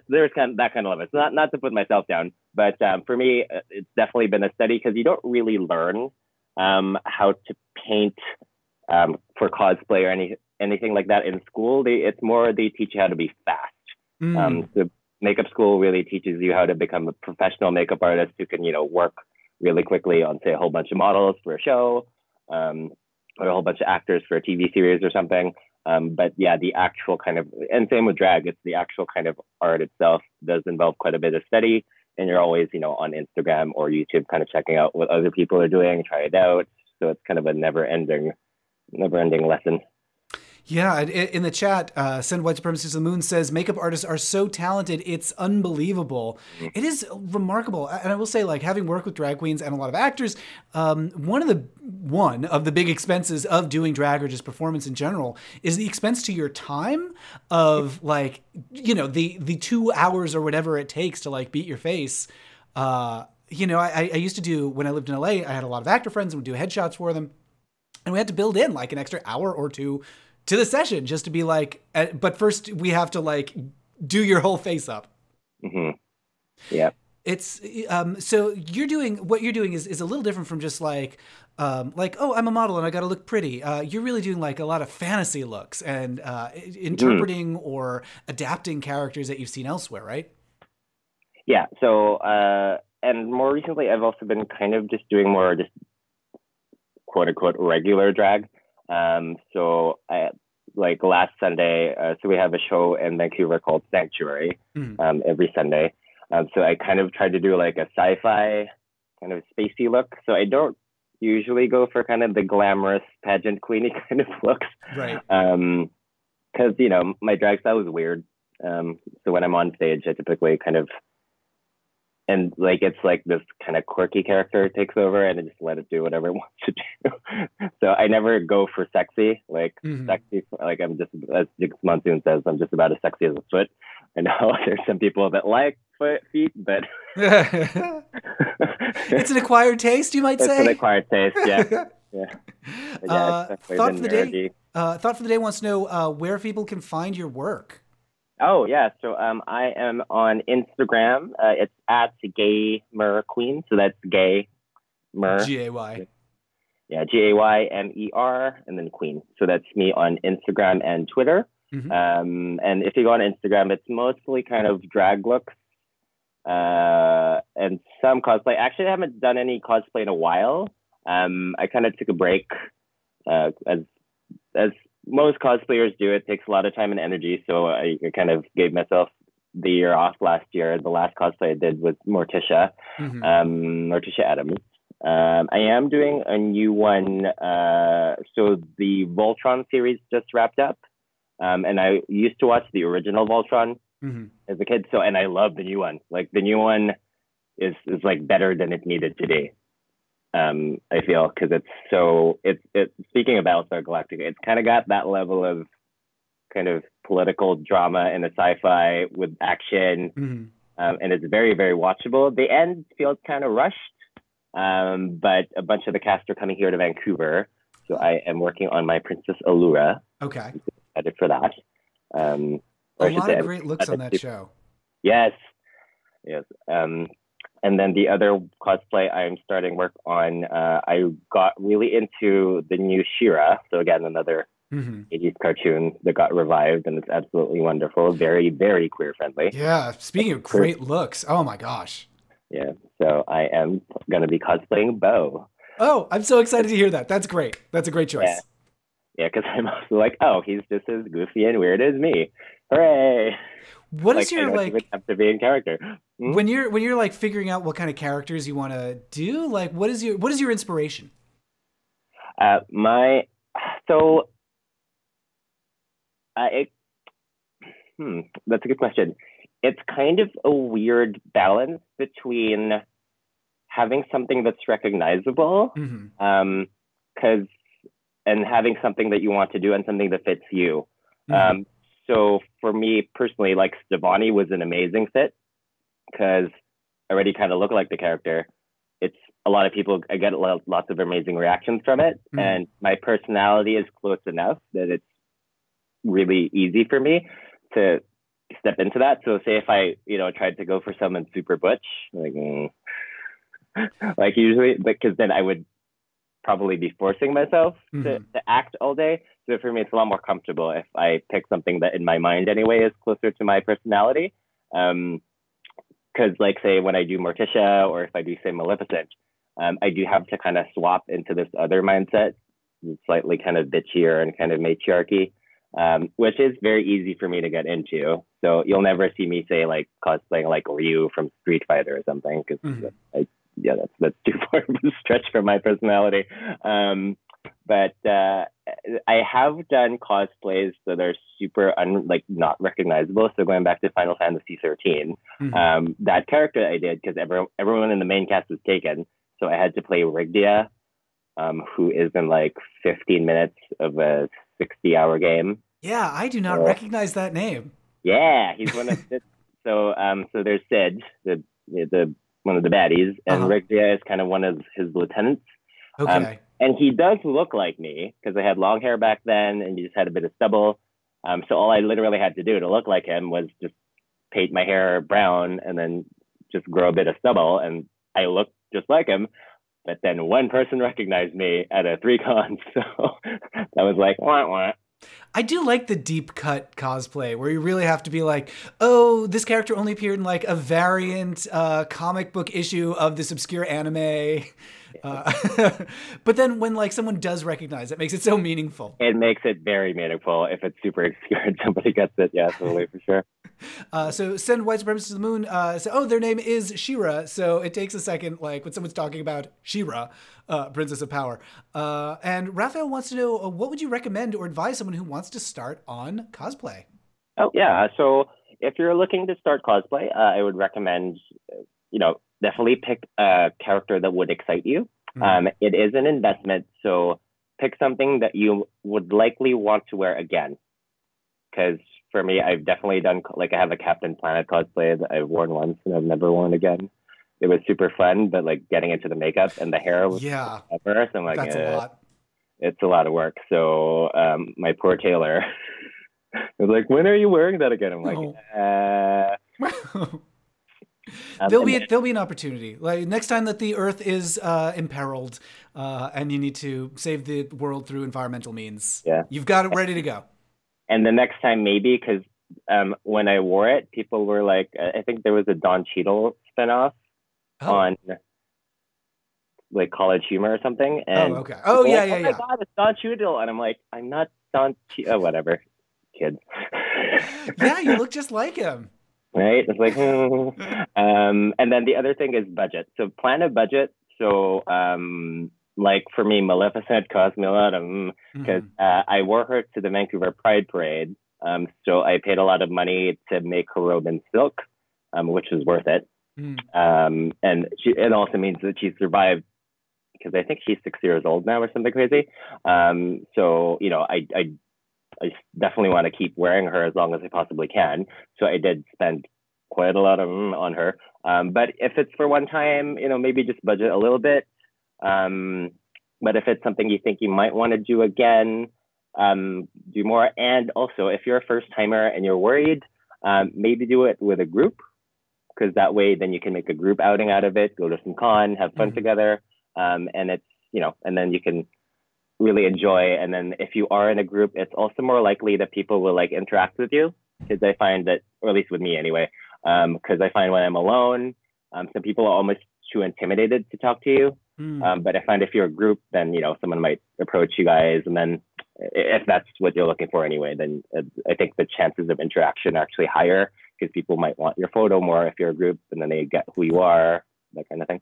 there's kind of that kind of level. It's not to put myself down, but for me, it's definitely been a study because you don't really learn how to paint for cosplay or anything like that in school. It's more they teach you how to be fast. So makeup school really teaches you how to become a professional makeup artist who can, you know, work really quickly on, say, a whole bunch of models for a show, or a whole bunch of actors for a TV series or something. But yeah, the actual kind of, and same with drag, it's the actual kind of art itself does involve quite a bit of study. And you're always, you know, on Instagram or YouTube kind of checking out what other people are doing, try it out. So it's kind of a never ending lesson. Yeah, in the chat, Send White Supremacy to the Moon says, makeup artists are so talented, it's unbelievable. It is remarkable. And I will say, like, having worked with drag queens and a lot of actors, one of the big expenses of doing drag or just performance in general is the expense to your time of, like, you know, the 2 hours or whatever it takes to, like, beat your face. You know, I used to do, when I lived in LA, I had a lot of actor friends and would do headshots for them. And we had to build in, like, an extra hour or two to the session just to be like, but first we have to like do your whole face up. Yeah. It's so what you're doing is a little different from just like, oh, I'm a model and I got to look pretty. You're really doing like a lot of fantasy looks and interpreting or adapting characters that you've seen elsewhere, right? Yeah. So, and more recently, I've also been kind of just doing more just quote unquote regular drag. So like last Sunday, so we have a show in Vancouver called Sanctuary, every Sunday. So I kind of tried to do like a sci-fi kind of spacey look. So I don't usually go for kind of the glamorous pageant queenie kind of looks. Right. Cause you know, my drag style is weird. So when I'm on stage, I typically kind of, and like it's like this kind of quirky character takes over and I just let it do whatever it wants to do. So I never go for sexy, like sexy. Like I'm just, as Jix Monsoon says, I'm just about as sexy as a foot. I know there's some people that like feet, but it's an acquired taste, you might say. It's an acquired taste, yeah. Thought for the day wants to know where people can find your work. Oh, yeah. So I am on Instagram. It's at Gaymer Queen. So that's Gay Mer. G-A-Y. Yeah, Gaymer and then Queen. So that's me on Instagram and Twitter. And if you go on Instagram, it's mostly kind of drag looks and some cosplay. Actually, I haven't done any cosplay in a while. I kind of took a break as most cosplayers do. It takes a lot of time and energy, so I kind of gave myself the year off last year. The last cosplay I did was Morticia Adams. I am doing a new one. So the Voltron series just wrapped up. And I used to watch the original Voltron Mm-hmm. as a kid. So, and I love the new one. Like the new one is like better than it needed to be. I feel because it's speaking of Battlestar Galactica, it's kind of got that level of kind of political drama in a sci-fi with action, Mm-hmm. and it's very very watchable. The end feels kind of rushed, but a bunch of the cast are coming here to Vancouver, so I am working on my Princess Allura. Okay. I'm excited for that. A lot of great looks on that show. Yes, yes. And then the other cosplay I'm starting work on, I got really into the new She-Ra. So again, another 80s cartoon that got revived, and it's absolutely wonderful. Very, very queer friendly. Yeah. Speaking of great looks, oh my gosh. Yeah. So I am going to be cosplaying Bo. Oh, I'm so excited to hear that. That's great. That's a great choice. Yeah. Yeah, because I'm also like, oh, he's just as goofy and weird as me. Hooray! What is your I don't have to be in character. When you're like figuring out what kind of characters you want to do? Like, what is your inspiration? That's a good question. It's kind of a weird balance between having something that's recognizable, and having something that you want to do and something that fits you. So for me personally, like Stevani was an amazing fit because I already kind of look like the character. It's a lot of people, I get lots of amazing reactions from it. And my personality is close enough that it's really easy for me to step into that. So say if I, tried to go for someone super butch, like usually, because then I would probably be forcing myself to act all day. So for me, it's a lot more comfortable if I pick something that in my mind anyway is closer to my personality. Because like say when I do Morticia or if I do say Maleficent, I do have to kind of swap into this other mindset, slightly kind of bitchier and kind of matriarchy, which is very easy for me to get into. So you'll never see me say like cosplaying like Ryu from Street Fighter or something, because that's too far of a stretch for my personality. But I have done cosplays that are super not recognizable. So going back to Final Fantasy 13, that character I did because everyone in the main cast was taken, so I had to play Rigdia, who is in like 15 minutes of a 60-hour game. Yeah, I do not recognize that name. Yeah, he's one of the, so there's Sid, the one of the baddies, and Rigdia is kind of one of his lieutenants. Okay. And he does look like me because I had long hair back then and he just had a bit of stubble. So all I literally had to do to look like him was just paint my hair brown and then just grow a bit of stubble, and I looked just like him. But then one person recognized me at a 3-con, so that was like, wah, wah. I do like the deep cut cosplay where you really have to be like, oh, this character only appeared in like a variant comic book issue of this obscure anime. But then when like someone does recognize it, makes it so meaningful. It makes it very meaningful if it's super obscure and somebody gets it. Yeah, totally, for sure. So send white supremacists to the moon. So their name is She-Ra. So it takes a second, like when someone's talking about She-Ra, Princess of Power. And Raphael wants to know, what would you recommend or advise someone who wants to start on cosplay? Oh yeah, so if you're looking to start cosplay, I would recommend, definitely pick a character that would excite you. It is an investment, so pick something that you would likely want to wear again. Because for me, I've definitely done, like I have a Captain Planet cosplay that I've worn once and I've never worn again. It was super fun, but like getting into the makeup and the hair was forever. So I'm like, that's a lot. It's a lot of work. So my poor tailor was like, when are you wearing that again? I'm like, there'll be an opportunity. Like next time that the Earth is imperiled and you need to save the world through environmental means, you've got it ready to go. And the next time maybe, because when I wore it, people were like, I think there was a Don Cheadle spinoff on like College Humor or something. And oh my God, it's Don Cheadle. And I'm like, I'm not Don Cheadle. Oh, whatever, kids. Yeah, you look just like him. Right? It's like, and then the other thing is budget. So plan a budget. So like for me, Maleficent cost me a lot of, because I wore her to the Vancouver Pride Parade So I paid a lot of money to make her robe in silk, which was worth it. Mm. And it also means that she survived because I think she's 6 years old now or something crazy. So, you know, I definitely want to keep wearing her as long as I possibly can. So I did spend quite a lot on her. But if it's for one time, you know, maybe just budget a little bit. But if it's something you think you might want to do again, do more. And also, if you're a first timer and you're worried, maybe do it with a group, because that way then you can make a group outing out of it, go to some con, have fun together. And it's, you know, and then you can really enjoy. And then if you are in a group, it's also more likely that people will like interact with you, because I find that, or at least with me anyway, because I find when I'm alone, some people are almost too intimidated to talk to you. But I find if you're a group, then, you know, someone might approach you guys, and then if that's what you're looking for anyway, then I think the chances of interaction are actually higher, because people might want your photo more if you're a group, and then they get who you are, that kind of thing.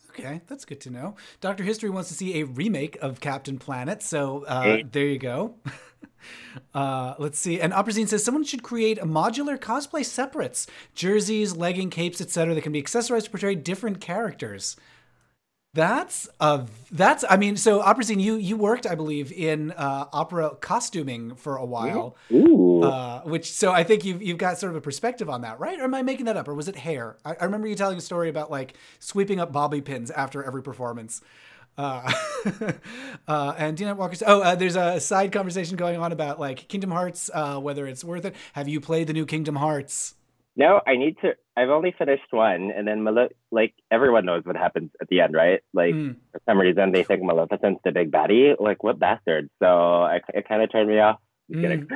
Okay, that's good to know. Dr. History wants to see a remake of Captain Planet, so there you go. Let's see. And Oprazine says someone should create a modular cosplay separates, jerseys, legging, capes, etc. that can be accessorized to portray different characters. I mean, so Oprazine, you worked, I believe, in opera costuming for a while. Ooh. Which, so I think you've got sort of a perspective on that, right? Or am I making that up? Or was it hair? I remember you telling a story about like sweeping up bobby pins after every performance. And Dina Walker says, there's a side conversation going on about like Kingdom Hearts, whether it's worth it. Have you played the new Kingdom Hearts? No, I need to. I've only finished one, and then like everyone knows what happens at the end, right? Like for some reason they think Maleficent's the big baddie. Like, what bastard? So it kind of turned me off. Just kidding.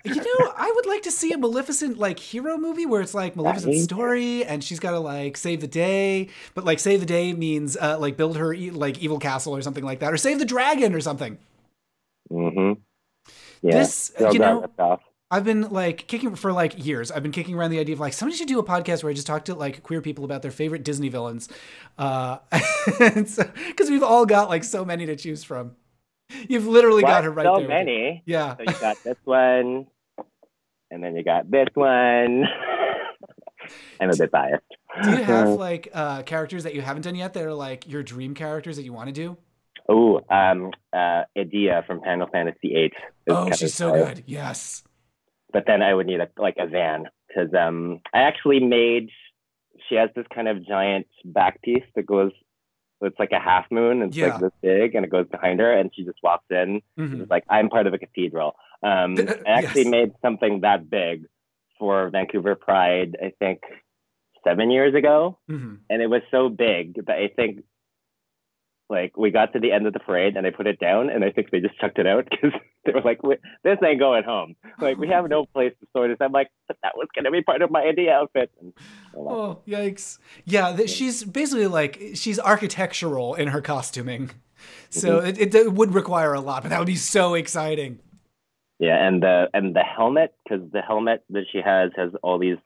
You know, I would like to see a Maleficent like hero movie where it's like Maleficent's story and she's got to like save the day, but like save the day means like build her like evil castle or something like that, or save the dragon or something. Yeah. This, you know, I've been like kicking for like years. I've been kicking around the idea of like somebody should do a podcast where I just talk to like queer people about their favorite Disney villains, because we've all got like so many to choose from. You've literally got her right there. So many. Yeah. So you got this one, and then you got this one. I'm a bit biased. Do you have like characters that you haven't done yet that are like your dream characters that you want to do? Oh, Edea from Final Fantasy VIII. Oh, she's so good. Yes. But then I would need a van, because I actually made. She has this kind of giant back piece that goes. It's like a half moon. It's like this big, and it goes behind her, and she just walks in. She's like, I'm part of a cathedral. I actually made something that big for Vancouver Pride, I think 7 years ago. And it was so big that I think like we got to the end of the parade and I put it down, and I think they just chucked it out because they were like, this ain't going home. Like, we have no place to store this. I'm like, but that was going to be part of my India outfit. And, oh, yikes. Yeah, she's basically like, she's architectural in her costuming. So it would require a lot, but that would be so exciting. Yeah, and the helmet, because the helmet that she has all these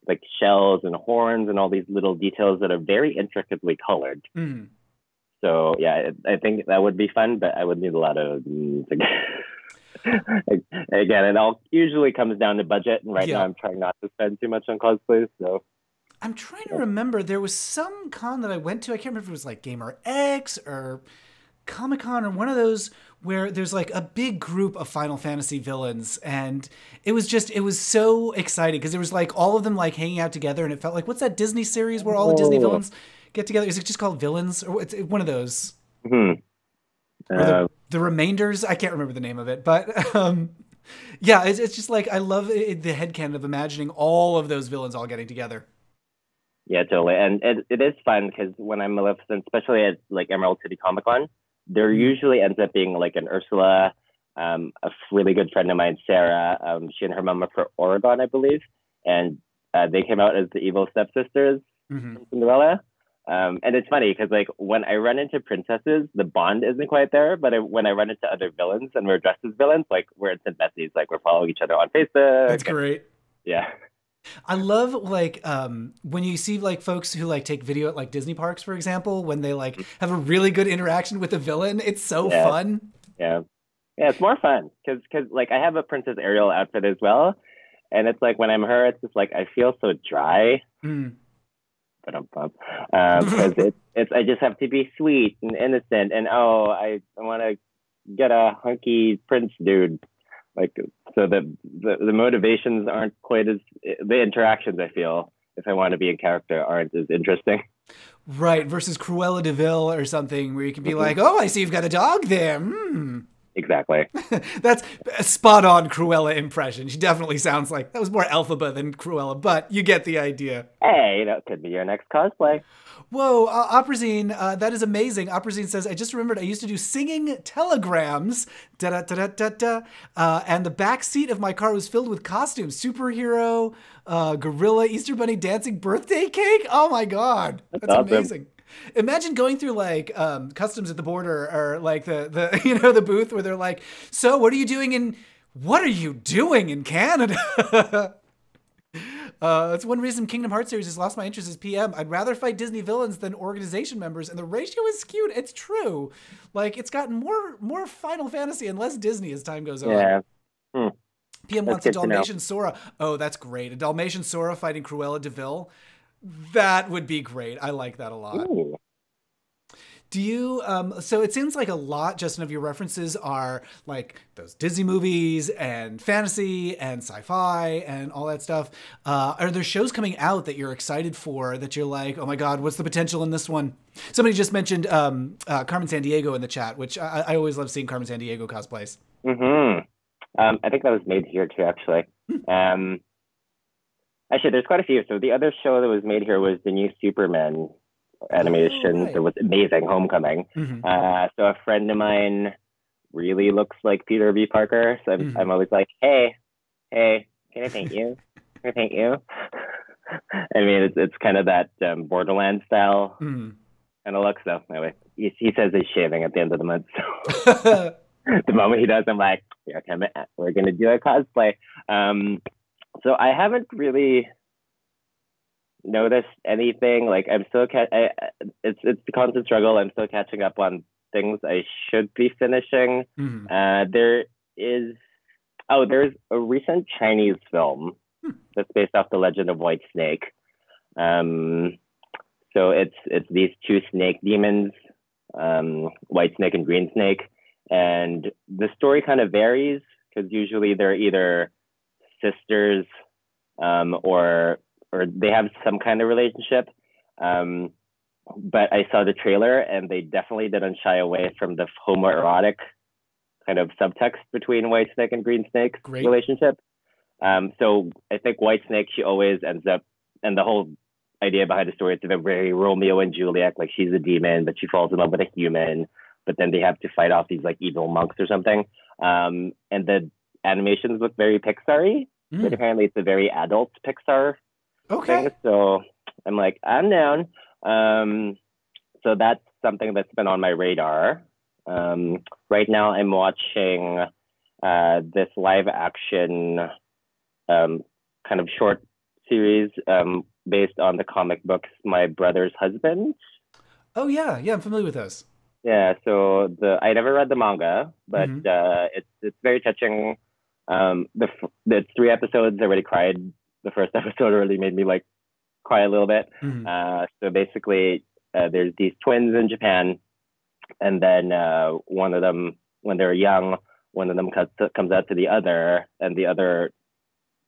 like shells and horns and all these little details that are very intricately colored. So yeah, I think that would be fun, but I would need a lot of again, it all usually comes down to budget, and right now I'm trying not to spend too much on cosplays. So I'm trying to remember, there was some con that I went to, I can't remember if it was like Gamer X or Comic-Con or one of those, where there's like a big group of Final Fantasy villains, and it was so exciting because there was like all of them like hanging out together, and it felt like, what's that Disney series where all the Disney villains get together? Is it just called Villains, or it's one of those? Or the Remainders? I can't remember the name of it, but yeah, it's just like, I love the headcanon of imagining all of those villains all getting together. Yeah, totally. And it is fun because when I'm Maleficent, especially at like Emerald City Comic Con, there usually ends up being like an Ursula, a really good friend of mine, Sarah. She and her mom are from Oregon, I believe. And they came out as the evil stepsisters from Cinderella. And it's funny because like when I run into princesses, the bond isn't quite there. But when I run into other villains and we're dressed as villains, like we're instant besties. Like we're following each other on Facebook. That's great. Yeah. I love like when you see like folks who like take video at like Disney parks, for example, when they like have a really good interaction with a villain. It's so fun. Yeah. Yeah, it's more fun because like I have a Princess Ariel outfit as well, and it's like when I'm her, it's just like I feel so dry. Mm. But I'm pumped because it's I just have to be sweet and innocent, and oh, I want to get a hunky prince dude. Like so the motivations aren't quite as the interactions I feel if I want to be in character aren't as interesting. Right, versus Cruella de Vil or something where you can be Mhm. like, oh, I see you've got a dog there. Hmm. Exactly. That's a spot on Cruella impression. She definitely sounds like that was more Elphaba than Cruella, but you get the idea. Hey, that could be your next cosplay. Whoa, Oprazine, that is amazing. Oprazine says, I just remembered I used to do singing telegrams, da da da da da, and the back seat of my car was filled with costumes, superhero, gorilla, Easter bunny, dancing birthday cake. Oh my god, that's Awesome. amazing. Imagine going through like customs at the border or like the you know the booth where they're like, so what are you doing in Canada? That's one reason Kingdom Hearts series has lost my interest as PM. I'd rather fight Disney villains than organization members, and the ratio is skewed. It's true. Like, it's gotten more Final Fantasy and less Disney as time goes on. Yeah. PM That's wants a good to know. Dalmatian Sora. Oh, that's great. A Dalmatian Sora fighting Cruella de Vil. That would be great. I like that a lot. Ooh. Do you, so it seems like a lot, Justin, of your references are like those Disney movies and fantasy and sci-fi and all that stuff. Are there shows coming out that you're excited for that you're like, oh my God, what's the potential in this one? Somebody just mentioned Carmen Sandiego in the chat, which I always love seeing Carmen Sandiego cosplays. Mm-hmm. I think that was made here too, actually. Actually, there's quite a few. So the other show that was made here was the new Superman animation. right. That was amazing, Homecoming. Mm-hmm. So a friend of mine really looks like Peter B. Parker. So I'm always like, hey, can I paint you? Can I paint you? I mean, it's kind of that Borderlands style kind of look. So anyway, he says he's shaving at the end of the month. So the moment he does, I'm like, yeah, we're gonna do a cosplay. So I haven't really noticed anything. Like I'm still it's the constant struggle. I'm still catching up on things I should be finishing. There's a recent Chinese film that's based off the legend of White Snake. So it's these two snake demons, White Snake and Green Snake, and the story kind of varies because usually they're either sisters or they have some kind of relationship. But I saw the trailer and they definitely didn't shy away from the homoerotic kind of subtext between White Snake and Green Snake's relationship. So I think White Snake, she always ends up, and the whole idea behind the story, it's a very Romeo and Juliet, like she's a demon, but she falls in love with a human, but then they have to fight off these like evil monks or something. And the animations look very Pixar-y, but apparently it's a very adult Pixar thing. So I'm like, I'm down. So that's something that's been on my radar. Right now I'm watching this live action kind of short series based on the comic books My Brother's Husband. Oh yeah, I'm familiar with those. Yeah, so I never read the manga, but it's very touching. It's 3 episodes. I already cried. The first episode really made me like cry a little bit. So basically, there's these twins in Japan, and then one of them, when they're young, one of them comes out to the other, and the other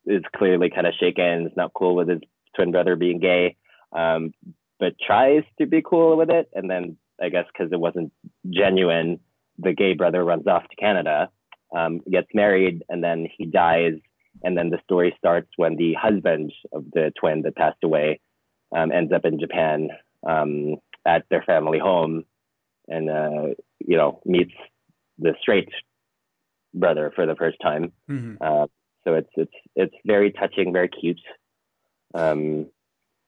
is clearly kind of shaken. It's not cool with his twin brother being gay, but tries to be cool with it. And then I guess because it wasn't genuine, the gay brother runs off to Canada, gets married, and then he dies. And then the story starts when the husband of the twin that passed away ends up in Japan at their family home, and meets the straight brother for the first time. So it's very touching, very cute.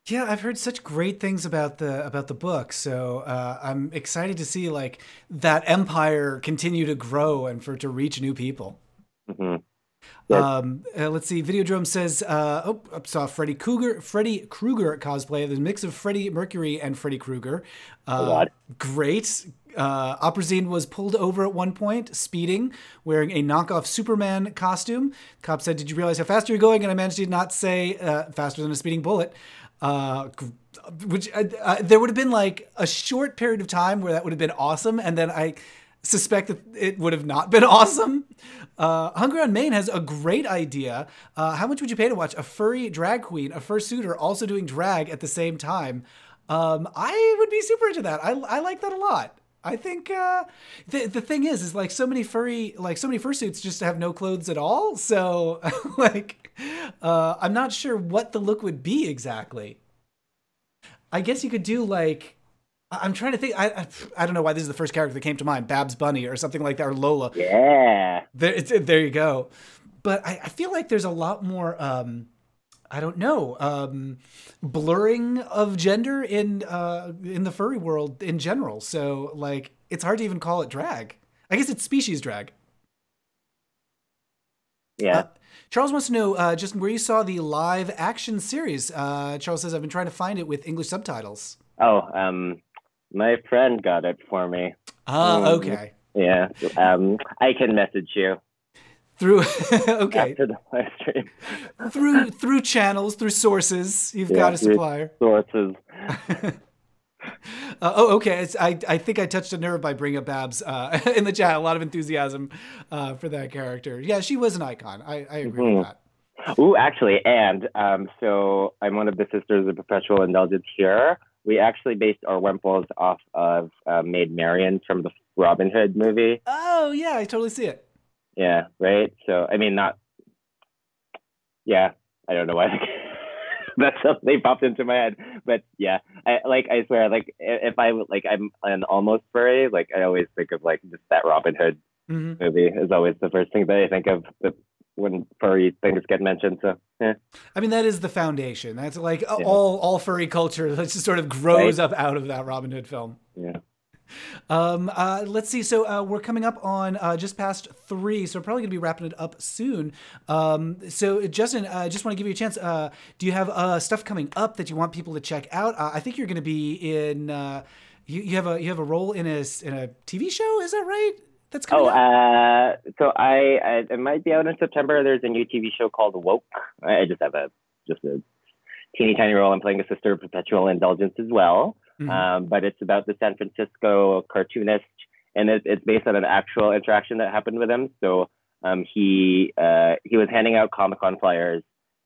Yeah, I've heard such great things about the book, so I'm excited to see like that empire continue to grow and for it to reach new people. Let's see. Videodrome says, I saw Freddy Krueger cosplay. There's a mix of Freddie Mercury and Freddy Krueger. Great. Oprazine was pulled over at one point, speeding, wearing a knockoff Superman costume. Cop said, "Did you realize how fast you're going?" And I managed to not say faster than a speeding bullet. Which there would have been like a short period of time where that would have been awesome, and then I suspect that it would have not been awesome. Hunger on Main has a great idea. How much would you pay to watch a furry drag queen, a fursuiter, also doing drag at the same time? I would be super into that. I like that a lot. I think the thing is like so many fursuits just have no clothes at all. So like I'm not sure what the look would be exactly. I guess you could do like I'm trying to think. I don't know why this is the first character that came to mind. Babs Bunny or something like that, or Lola. Yeah. There you go. But I feel like there's a lot more. I don't know, blurring of gender in the furry world in general. So like, it's hard to even call it drag. I guess it's species drag. Yeah. Charles wants to know just where you saw the live action series. Charles says, I've been trying to find it with English subtitles. Oh, my friend got it for me. Okay. Yeah. I can message you. Through okay. After the live stream. through channels, through sources, you've got a supplier. Sources. Okay. I think I touched a nerve by bringing up Babs in the chat. A lot of enthusiasm for that character. Yeah, she was an icon. I agree with that. Ooh, actually, and so I'm one of the Sisters of Perpetual Indulgence here. We actually based our Wimples off of Maid Marian from the Robin Hood movie. Oh yeah, I totally see it. Yeah, right. So I mean, not. Yeah, I don't know why that's something popped into my head, but yeah, I swear, like if I like I'm an almost furry, like I always think of like just that Robin Hood movie is always the first thing that I think of when furry things get mentioned. So yeah. I mean, that is the foundation. That's like all furry culture that just sort of grows up out of that Robin Hood film. Yeah. Let's see. So we're coming up on just past 3, so we're probably going to be wrapping it up soon. So Justin, I just want to give you a chance. Do you have stuff coming up that you want people to check out? I think you're going to be in. You have a role in a TV show. Is that right? That's coming up? So I it might be out in September. There's a new TV show called Woke. I just have a teeny tiny role. I'm playing a sister of Perpetual Indulgence as well. But it's about the San Francisco cartoonist, and it's based on an actual interaction that happened with him. So he was handing out Comic-Con flyers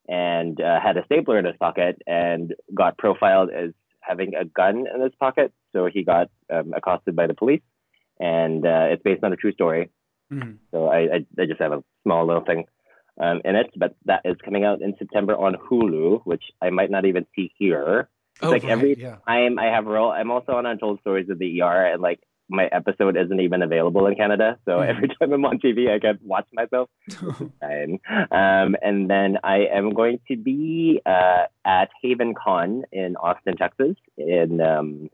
and had a stapler in his pocket and got profiled as having a gun in his pocket. So he got accosted by the police, and it's based on a true story. So I just have a small little thing in it, but that is coming out in September on Hulu, which I might not even see here. It's like every time I have a role, I'm also on Untold Stories of the ER, and like my episode isn't even available in Canada. So every time I'm on TV, I can't watch myself. And then I am going to be at Haven Con in Austin, Texas in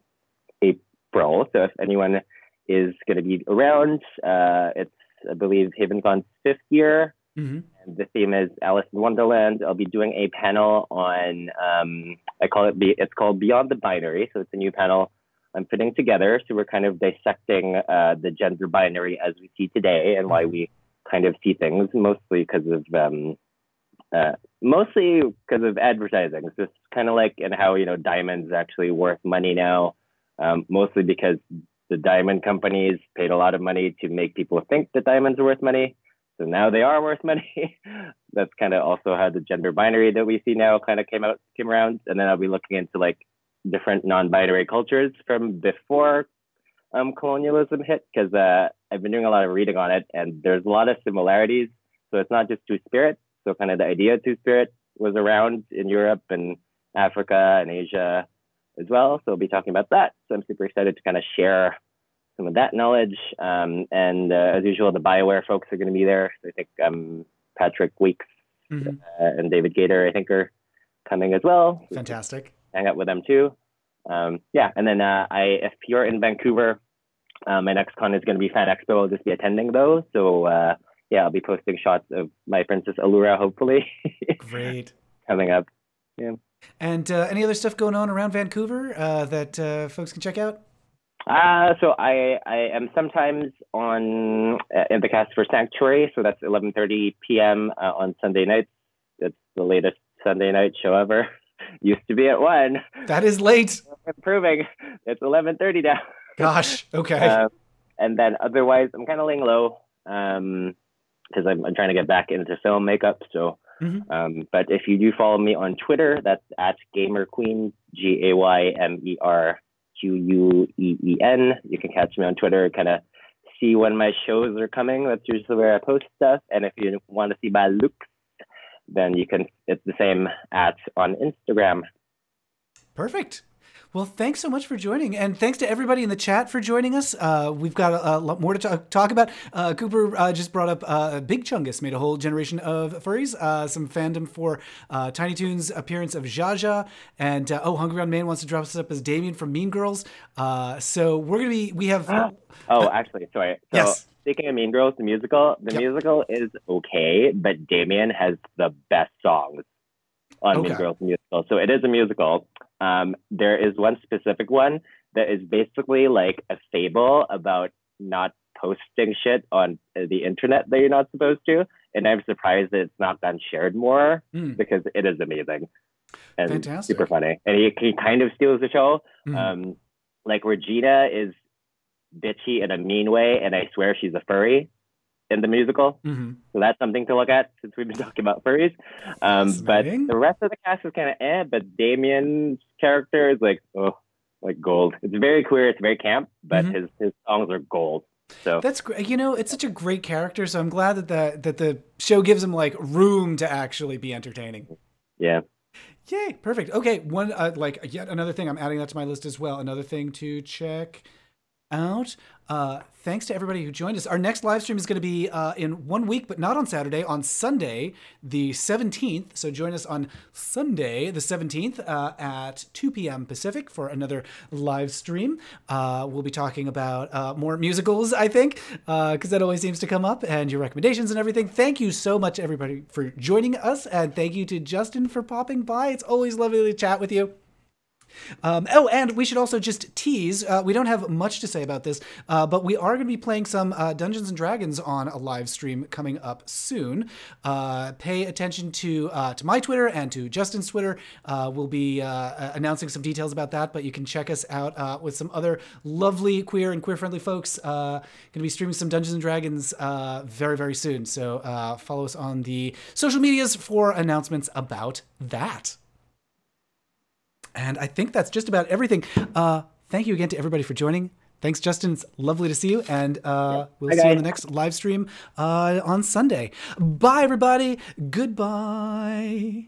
April. So if anyone is going to be around, it's, I believe, Haven Con's 5th year. And the theme is Alice in Wonderland. I'll be doing a panel on, it's called Beyond the Binary. So it's a new panel I'm putting together. So we're kind of dissecting the gender binary as we see today and why we kind of see things, mostly because of advertising. So it's kind of like in how, diamonds actually worth money now, mostly because the diamond companies paid a lot of money to make people think that diamonds are worth money. So now they are worth money. That's kind of also how the gender binary that we see now kind of came around. And then I'll be looking into like different non-binary cultures from before colonialism hit, because I've been doing a lot of reading on it, and there's a lot of similarities. So it's not just Two-Spirit. So kind of the idea of Two-Spirit was around in Europe and Africa and Asia as well. So I'll be talking about that. So I'm super excited to kind of share some of that knowledge. And as usual, the BioWare folks are going to be there. So I think Patrick Weeks and David Gator, I think, are coming as well. Fantastic. Hang out with them too. And then if you're in Vancouver, my next con is going to be Fan Expo. I'll just be attending those. So I'll be posting shots of my Princess Allura, hopefully. Great. Coming up. Yeah. And any other stuff going on around Vancouver that folks can check out? So I am sometimes on in the cast for Sanctuary, so that's 11:30 p.m. On Sunday nights. It's the latest Sunday night show ever. Used to be at 1. That is late. Improving. It's 11:30 now. Gosh. Okay. And then otherwise, I'm kind of laying low because I'm trying to get back into film makeup. So, but if you do follow me on Twitter, that's at GamerQueen, GaymerQueen. You can catch me on Twitter, kind of see when my shows are coming. That's usually where I post stuff. And if you want to see my looks, then you can, it's the same on Instagram. Perfect. Well, thanks so much for joining, and thanks to everybody in the chat for joining us. We've got a lot more to talk about. Cooper just brought up Big Chungus made a whole generation of furries, some fandom for Tiny Toons' appearance of Jaja, and Hungry on Main wants to dress us up as Damien from Mean Girls. So we have... Actually, sorry. So, yes. Speaking of Mean Girls, the musical is okay, but Damien has the best songs on Mean Girls musical. So it is a musical. There is one specific one that is basically like a fable about not posting shit on the internet that you're not supposed to. And I'm surprised that it's not been shared more because it is amazing and fantastic. Super funny. And he kind of steals the show. Like Regina is bitchy in a mean way, and I swear she's a furry in the musical. So that's something to look at since we've been talking about furries. But the rest of the cast is kind of but Damien's character is like gold. It's very queer, it's very camp, but his songs are gold. So that's great. You know, it's such a great character, so I'm glad that the show gives him like room to actually be entertaining. Yeah. Yay, perfect. Okay, one yet another thing, I'm adding that to my list as well. Another thing to check out. Thanks to everybody who joined us. Our next live stream is going to be in 1 week, but not on Saturday, on Sunday, the 17th. So join us on Sunday, the 17th at 2 p.m. Pacific for another live stream. We'll be talking about more musicals, I think, because that always seems to come up, and your recommendations and everything. Thank you so much, everybody, for joining us, and thank you to Justin for popping by. It's always lovely to chat with you. And we should also just tease, we don't have much to say about this, but we are going to be playing some Dungeons & Dragons on a live stream coming up soon. Pay attention to my Twitter and to Justin's Twitter. We'll be announcing some details about that, but you can check us out with some other lovely queer and queer-friendly folks. Going to be streaming some Dungeons & Dragons very, very soon. So follow us on the social medias for announcements about that. And I think that's just about everything. Thank you again to everybody for joining. Thanks, Justin. It's lovely to see you. And we'll see you on the next live stream on Sunday. Bye, everybody. Goodbye.